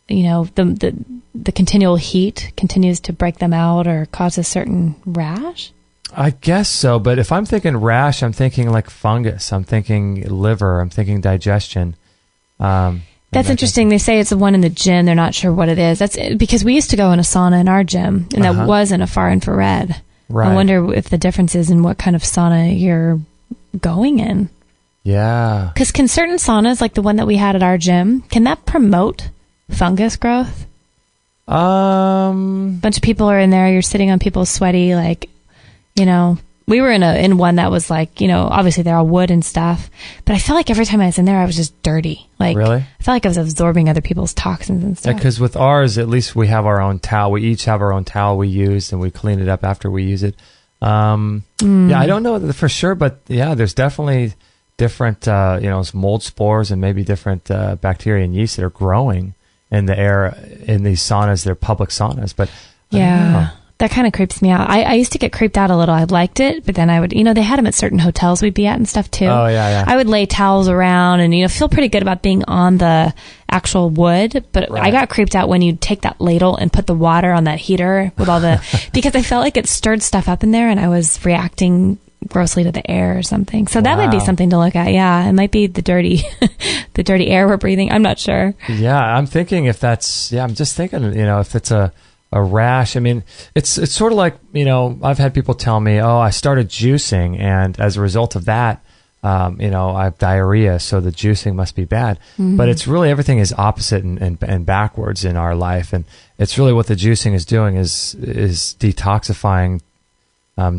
the continual heat continues to break them out or cause a certain rash? I guess so, but if I'm thinking rash, I'm thinking like fungus. I'm thinking liver. I'm thinking digestion. That's interesting. They say it's the one in the gym. They're not sure what it is. That's because we used to go in a sauna in our gym, and that wasn't a far infrared. Right. I wonder if the difference is in what kind of sauna you're going in. Yeah. Because can certain saunas, like the one that we had at our gym, can that promote fungus growth? Bunch of people are in there. You're sitting on people's sweaty, like, we were in one that was like, obviously they're all wood and stuff, but I felt like every time I was in there, I was just dirty. Like, really? I felt like I was absorbing other people's toxins and stuff. Yeah, because with ours, at least we have our own towel. We each have our own towel we use, and we clean it up after we use it. Yeah, I don't know for sure, but yeah, there's definitely different, mold spores and maybe different bacteria and yeast that are growing in the air in these saunas. They're public saunas, but I don't know. That kind of creeps me out. I used to get creeped out a little. I liked it, but then I would, they had them at certain hotels we'd be at and stuff too. Oh, yeah. I would lay towels around and, feel pretty good about being on the actual wood. But I got creeped out when you'd take that ladle and put the water on that heater with all the, because I felt like it stirred stuff up in there and I was reacting grossly to the air or something. So that might be something to look at. Yeah. It might be the dirty air we're breathing. I'm not sure. Yeah. I'm thinking if that's, I'm just thinking, if it's a rash. I mean, it's sort of like, I've had people tell me, oh, I started juicing, and as a result of that, I have diarrhea, so the juicing must be bad. Mm-hmm. But it's really, everything is opposite and backwards in our life. And it's really what the juicing is doing is detoxifying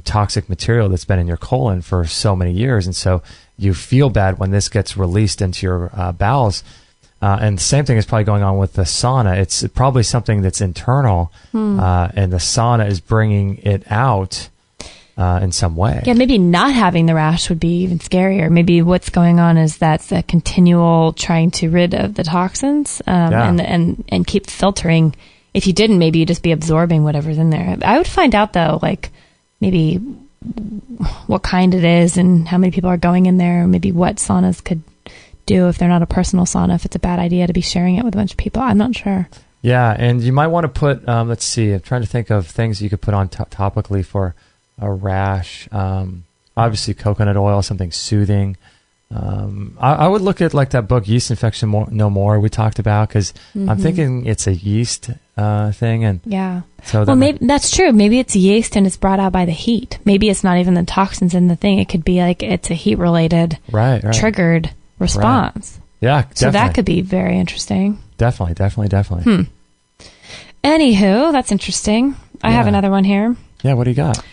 toxic material that's been in your colon for so many years. And so you feel bad when this gets released into your bowels. And the same thing is probably going on with the sauna. It's probably something that's internal, and the sauna is bringing it out in some way. Yeah, maybe not having the rash would be even scarier. Maybe what's going on is that's a continual trying to rid of the toxins and keep filtering. If you didn't, maybe you'd just be absorbing whatever's in there. I would find out, though, like maybe what kind it is and how many people are going in there, maybe what saunas could do if they're not a personal sauna, if it's a bad idea to be sharing it with a bunch of people. I'm not sure. Yeah, and you might want to put, let's see, I'm trying to think of things you could put on topically for a rash. Obviously, coconut oil, something soothing. I would look at like that book, Yeast Infection No More, we talked about, because I'm thinking it's a yeast thing. And yeah. So maybe that's true. Maybe it's yeast and it's brought out by the heat. Maybe it's not even the toxins in the thing. It could be like it's a heat-related, triggered response. Right. Yeah, definitely. So that could be very interesting. Definitely. Anywho, that's interesting. I have another one here. Yeah, what do you got?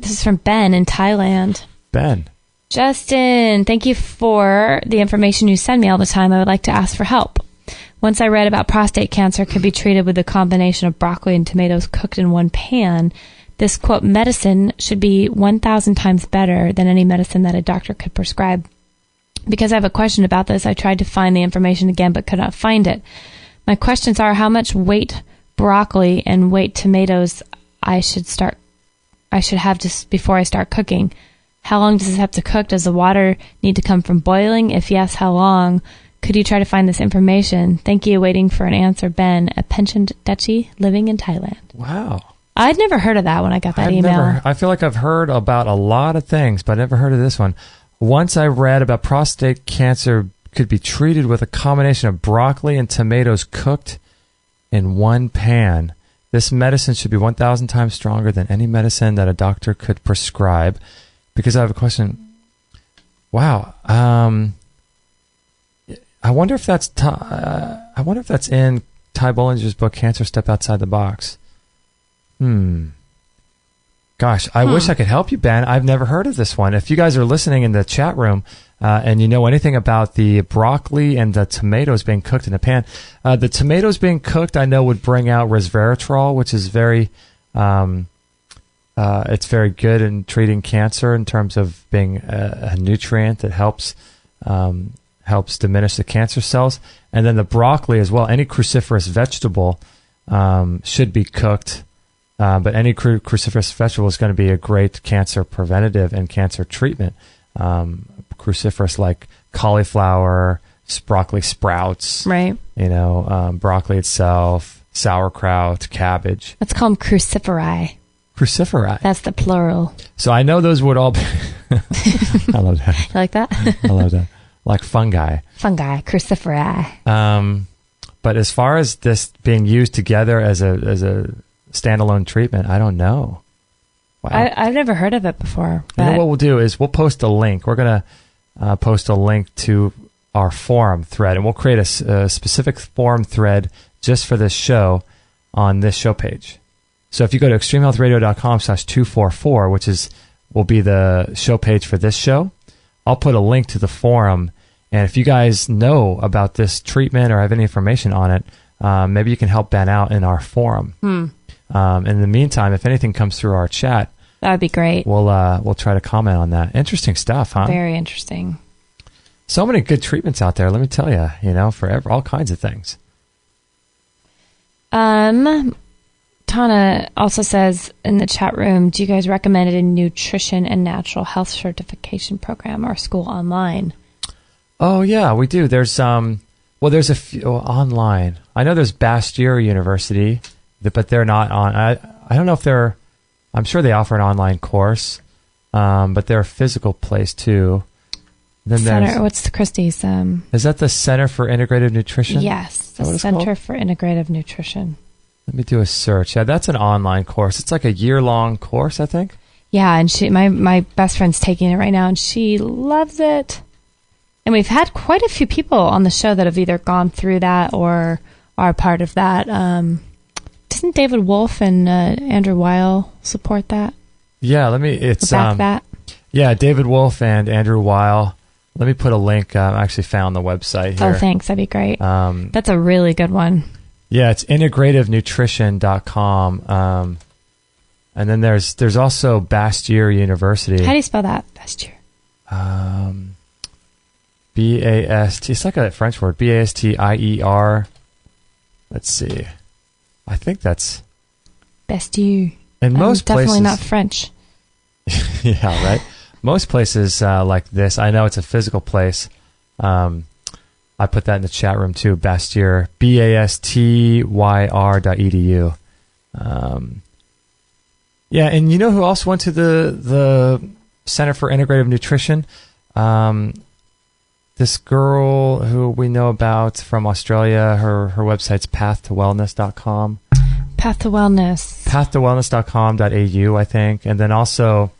This is from Ben in Thailand. Ben. Justin, thank you for the information you send me all the time. I would like to ask for help. Once I read about prostate cancer could be treated with a combination of broccoli and tomatoes cooked in one pan. This, quote, medicine should be 1,000 times better than any medicine that a doctor could prescribe. Because I have a question about this, I tried to find the information again but could not find it. My questions are how much weight broccoli and weight tomatoes I should have just before I start cooking. How long does this have to cook? Does the water need to come from boiling? If yes, how long? Could you try to find this information? Thank you. Waiting for an answer. Ben, a pensioned Dutchie living in Thailand. Wow. I'd never heard of that when I got that email. I feel like I've heard about a lot of things, but I never heard of this one. Once I read about prostate cancer could be treated with a combination of broccoli and tomatoes cooked in one pan. This medicine should be 1,000 times stronger than any medicine that a doctor could prescribe. Because I have a question. Wow. I wonder if that's in Ty Bollinger's book, Cancer Step Outside the Box. Gosh, I wish I could help you, Ben. I've never heard of this one. If you guys are listening in the chat room and you know anything about the broccoli and the tomatoes being cooked in a pan, the tomatoes being cooked, I know, would bring out resveratrol, which is very, it's very good in treating cancer in terms of being a nutrient that helps diminish the cancer cells. And then the broccoli as well, any cruciferous vegetable should be cooked But any cruciferous vegetable is going to be a great cancer preventative and cancer treatment. Cruciferous like cauliflower, broccoli sprouts, Right. Broccoli itself, sauerkraut, cabbage. Let's call them cruciferi. Cruciferi. That's the plural. So I know those would all be... I love that. You like that? I love that. Like fungi. Fungi, cruciferi. But as far as this being used together as a standalone treatment, I don't know. Wow. I've never heard of it before. You know But what we'll do is we'll post a link. We're going to post a link to our forum thread, and we'll create a specific forum thread just for this show on this show page. So if you go to extremehealthradio.com/244, which will be the show page for this show, I'll put a link to the forum. And if you guys know about this treatment or have any information on it, maybe you can help Ben out in our forum. In the meantime, if anything comes through our chat, that would be great. we'll try to comment on that. Interesting stuff, huh? Very interesting. So many good treatments out there, let me tell you, for all kinds of things. Tana also says in the chat room, do you guys recommend a nutrition and natural health certification program or school online? Oh, yeah, we do. There's there's a few online. I know there's Bastyr University, but they're not on. I don't know if I'm sure they offer an online course, but they're a physical place too. Then what's the Christie's? Is that the Center for Integrative Nutrition? Yes, the Center for Integrative Nutrition. Let me do a search. Yeah, that's an online course. It's like a year-long course, I think. Yeah, and my best friend's taking it right now, and she loves it. And we've had quite a few people on the show that have either gone through that or are part of that. Doesn't David Wolf and Andrew Weil support that? Yeah, that. Yeah, David Wolf and Andrew Weil. Let me put a link. I actually found the website here. Oh, thanks. That'd be great. That's a really good one. Yeah, it's integrativenutrition.com. And then there's also Bastyr University. How do you spell that, Bastyr? B-A-S-T. It's like a French word. B-A-S-T-I-E-R. Let's see. I think that's... Bastyr. In most definitely places... not French. Yeah, right? Most places like this, I know it's a physical place. I put that in the chat room too. Bastyr, BASTYR.edu. Yeah, and you know who else went to the Center for Integrative Nutrition? This girl who we know about from Australia, her website's pathtowellness.com. Path to Wellness. Pathtowellness.com.au, I think. And then also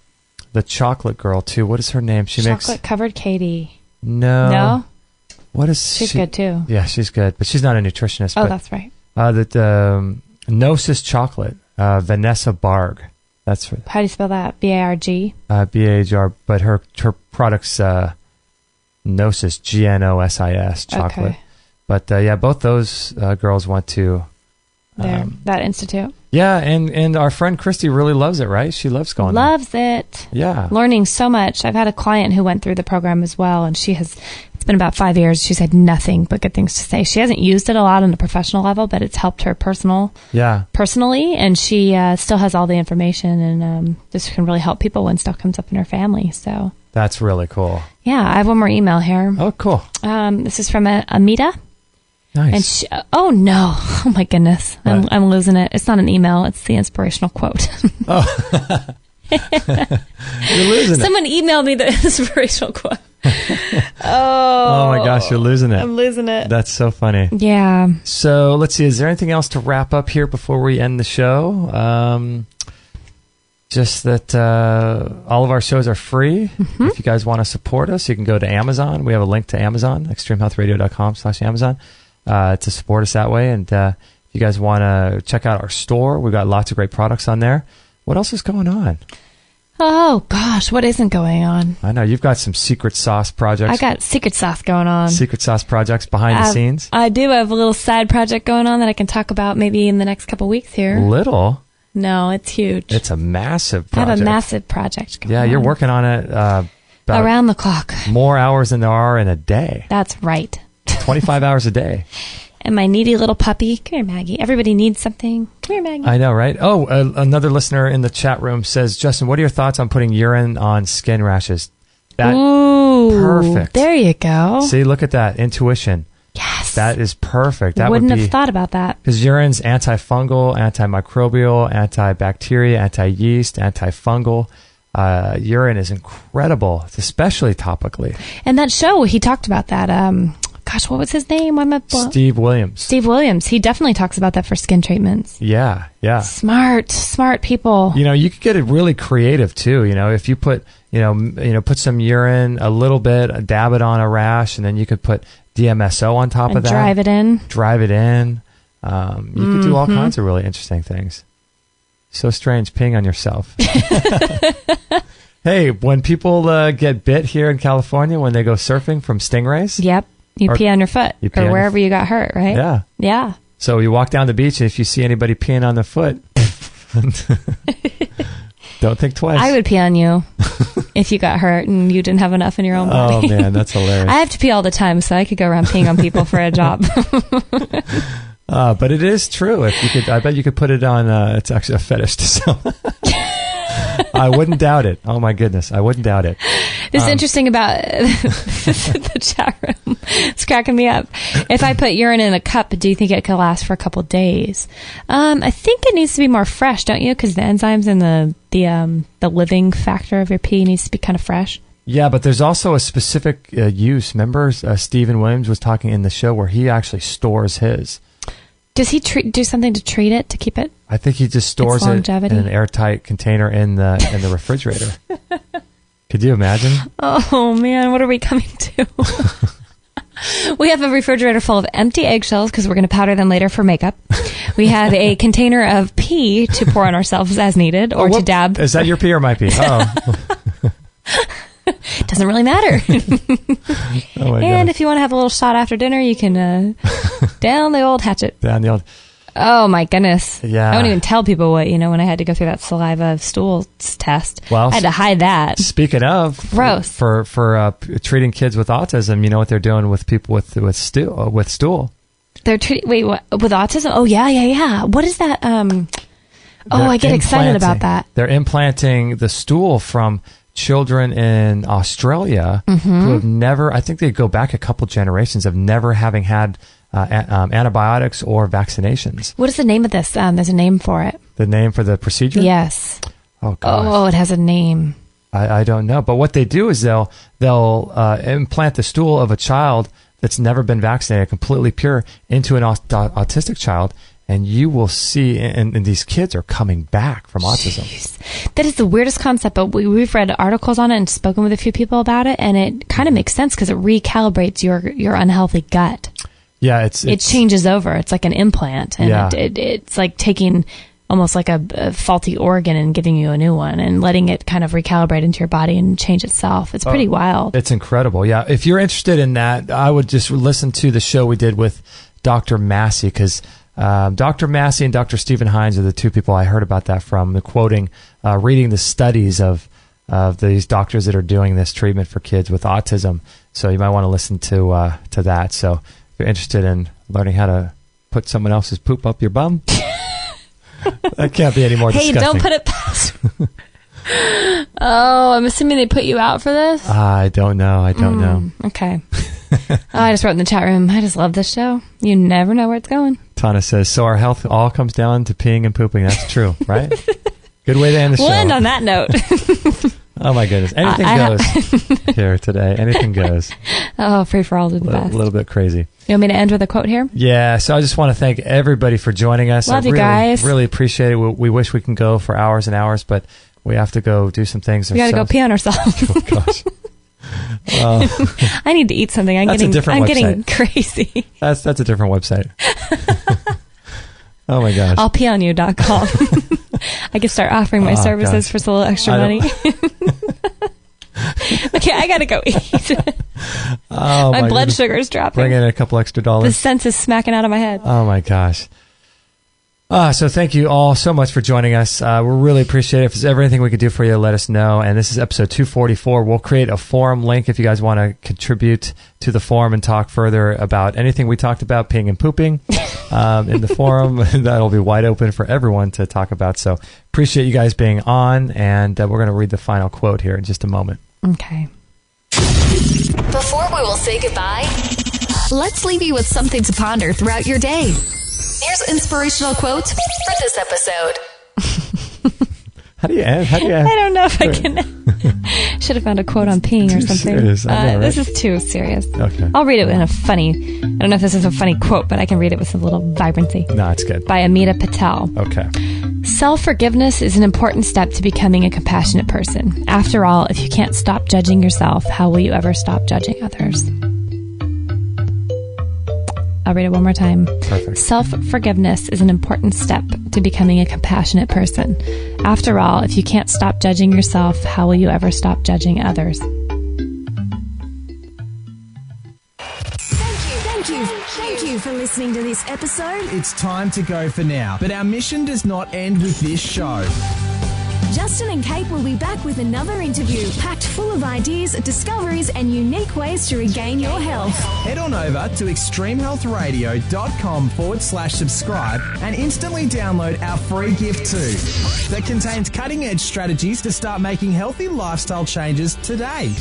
the chocolate girl too. What is her name? Chocolate Covered Katie. No? What is She's good too. Yeah, she's good, but she's not a nutritionist. Oh, that's right. Gnosis Chocolate, Vanessa Barg. That's her. How do you spell that? B-A-R-G? B-A-H-R, but her product's Gnosis, G-N-O-S-I-S, chocolate. Okay. But yeah, both those girls went to... that institute. Yeah, and our friend Christy really loves it, right? She loves going there. Loves it. Yeah. Learning so much. I've had a client who went through the program as well, and it's been about 5 years. She's had nothing but good things to say. She hasn't used it a lot on a professional level, but it's helped her personally, and she still has all the information, and this can really help people when stuff comes up in her family. So that's really cool. Yeah, I have one more email here. Oh, cool. This is from Amita. Nice. And oh no! Oh my goodness! I'm losing it. It's not an email. It's the inspirational quote. Oh, you're losing it. Someone emailed me the inspirational quote. Oh my gosh, you're losing it. I'm losing it. That's so funny. Yeah. So let's see. Is there anything else to wrap up here before we end the show? Just that all of our shows are free. Mm-hmm. If you guys want to support us, you can go to Amazon. We have a link to Amazon, extremehealthradio.com/Amazon. To support us that way. And if you guys want to check out our store, we've got lots of great products on there. What else is going on? Oh, gosh, what isn't going on? I know. You've got some secret sauce projects. I got secret sauce going on. Secret sauce projects behind the scenes? I do have a little side project going on that I can talk about maybe in the next couple weeks here. Little? No, it's huge. It's a massive project. I have a massive project going on. Yeah, you're working on it around the clock. More hours than there are in a day. That's right. 25 hours a day. And my needy little puppy. Come here, Maggie. Everybody needs something. Come here, Maggie. I know, right? Oh, another listener in the chat room says, Justin, what are your thoughts on putting urine on skin rashes? Ooh, perfect. There you go. See, look at that. Intuition. Yes. That is perfect. That Wouldn't have thought about that. Because urine's antifungal, antimicrobial, antibacterial, anti-yeast, antifungal. Urine is incredible, especially topically. And that show, he talked about that. Gosh, what was his name? Steve Williams. Steve Williams. He definitely talks about that for skin treatments. Yeah. Smart people. You could get it really creative too. If you put, put some urine, a little bit, dab it on a rash, and then you could put DMSO on top of that. Drive it in. You could do all kinds of really interesting things. So strange, peeing on yourself. Hey, when people get bit here in California, when they go surfing from stingrays. Yep. You pee on your foot or wherever you got hurt, right? Yeah. Yeah. So you walk down the beach, and if you see anybody peeing on their foot, don't think twice. I would pee on you if you got hurt and you didn't have enough in your own body. Oh, man, that's hilarious. I have to pee all the time, so I could go around peeing on people for a job. But it is true. I bet you could put it on. It's actually a fetish to some. I wouldn't doubt it. Oh my goodness, I wouldn't doubt it. This is interesting about the chat room. It's cracking me up. If I put urine in a cup, do you think it could last for a couple days? I think it needs to be more fresh, don't you? Because the enzymes and the living factor of your pee needs to be kind of fresh. Yeah, but there's also a specific use. Remember, Stephen Williams was talking in the show where he actually stores his. Does he do something to treat it, to keep it? I think he just stores it in an airtight container in the refrigerator. Could you imagine? Oh, man, what are we coming to? We have a refrigerator full of empty eggshells because we're going to powder them later for makeup. We have a container of pee to pour on ourselves as needed or to dab. Is that your pee or my pee? Oh. Doesn't really matter. Oh my and gosh. if you want to have a little shot after dinner, you can down the old hatchet. Down the old. Oh my goodness! Yeah, I wouldn't even tell people what when I had to go through that saliva stool test. Well, I had to hide that. Speaking of, gross for treating kids with autism, you know what they're doing with people with stool. They're treating with autism. Oh yeah. What is that? I get excited about that. They're implanting the stool from children in Australia who have never, I think they go back a couple generations of never having had antibiotics or vaccinations. What is the name of this? There's a name for it. The name for the procedure? Yes. Oh, gosh. Oh, it has a name. I don't know. But what they do is they'll implant the stool of a child that's never been vaccinated, completely pure, into an autistic child. And you will see, and these kids are coming back from autism. Jeez. That is the weirdest concept, but we've read articles on it and spoken with a few people about it, and it kind of makes sense because it recalibrates your unhealthy gut. Yeah, it changes over. It's like an implant, and it's like taking almost like a faulty organ and giving you a new one and letting it kind of recalibrate into your body and change itself. It's pretty wild. It's incredible. Yeah, if you're interested in that, I would just listen to the show we did with Dr. Massey because. Dr. Massey and Dr. Stephen Hines are the two people I heard about that from, reading the studies of these doctors that are doing this treatment for kids with autism. So you might want to listen to that. So if you're interested in learning how to put someone else's poop up your bum, that can't be any more disgusting. Hey, don't put it past. Oh, I'm assuming they put you out for this? I don't know. Okay. I just wrote in the chat room, I just love this show. You never know where it's going. Tana says, so our health all comes down to peeing and pooping. That's true, right? Good way to end the show. We'll end on that note. Oh, my goodness. Anything goes here today. Anything goes. Oh, free for all to the best. A little bit crazy. You want me to end with a quote here? Yeah, so I just want to thank everybody for joining us. Love you guys. Really appreciate it. We wish we can go for hours and hours, but we have to go do some things ourselves. We got to go pee on ourselves. Oh, gosh. I need to eat something. I'm getting crazy. That's a different website. Oh my gosh. I'llpeeonyou.com. I can start offering my services for a little extra money. Okay, I gotta go eat. My blood sugar is dropping. Bring in a couple extra dollars. The sense is smacking out of my head. Oh my gosh. So thank you all so much for joining us. We really appreciate it. If there's ever anything we could do for you, let us know. And this is episode 244. We'll create a forum link if you guys want to contribute to the forum and talk further about anything we talked about, peeing and pooping in the forum. That'll be wide open for everyone to talk about. So appreciate you guys being on. And we're going to read the final quote here in just a moment. Okay. Before we will say goodbye, let's leave you with something to ponder throughout your day. Here's an inspirational quote for this episode. How do you end? I don't know if I can. Should have found a quote on peeing or something. Serious. I know, right? This is too serious. Okay. I'll read it in a funny, I don't know if this is a funny quote, but I can read it with a little vibrancy. No, it's good. By Amita Patel. Okay. Self-forgiveness is an important step to becoming a compassionate person. After all, if you can't stop judging yourself, how will you ever stop judging others? I'll read it one more time. Perfect. Self-forgiveness is an important step to becoming a compassionate person. After all, if you can't stop judging yourself, how will you ever stop judging others? Thank you for listening to this episode. It's time to go for now, but our mission does not end with this show. Justin and Kate will be back with another interview packed full of ideas, discoveries, and unique ways to regain your health. Head on over to extremehealthradio.com/subscribe and instantly download our free gift too that contains cutting-edge strategies to start making healthy lifestyle changes today.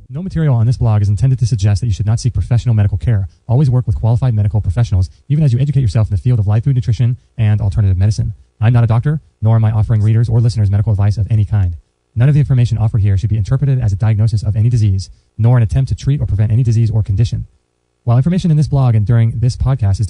No material on this blog is intended to suggest that you should not seek professional medical care. Always work with qualified medical professionals, even as you educate yourself in the field of live food nutrition and alternative medicine. I'm not a doctor, nor am I offering readers or listeners medical advice of any kind. None of the information offered here should be interpreted as a diagnosis of any disease, nor an attempt to treat or prevent any disease or condition. While information in this blog and during this podcast is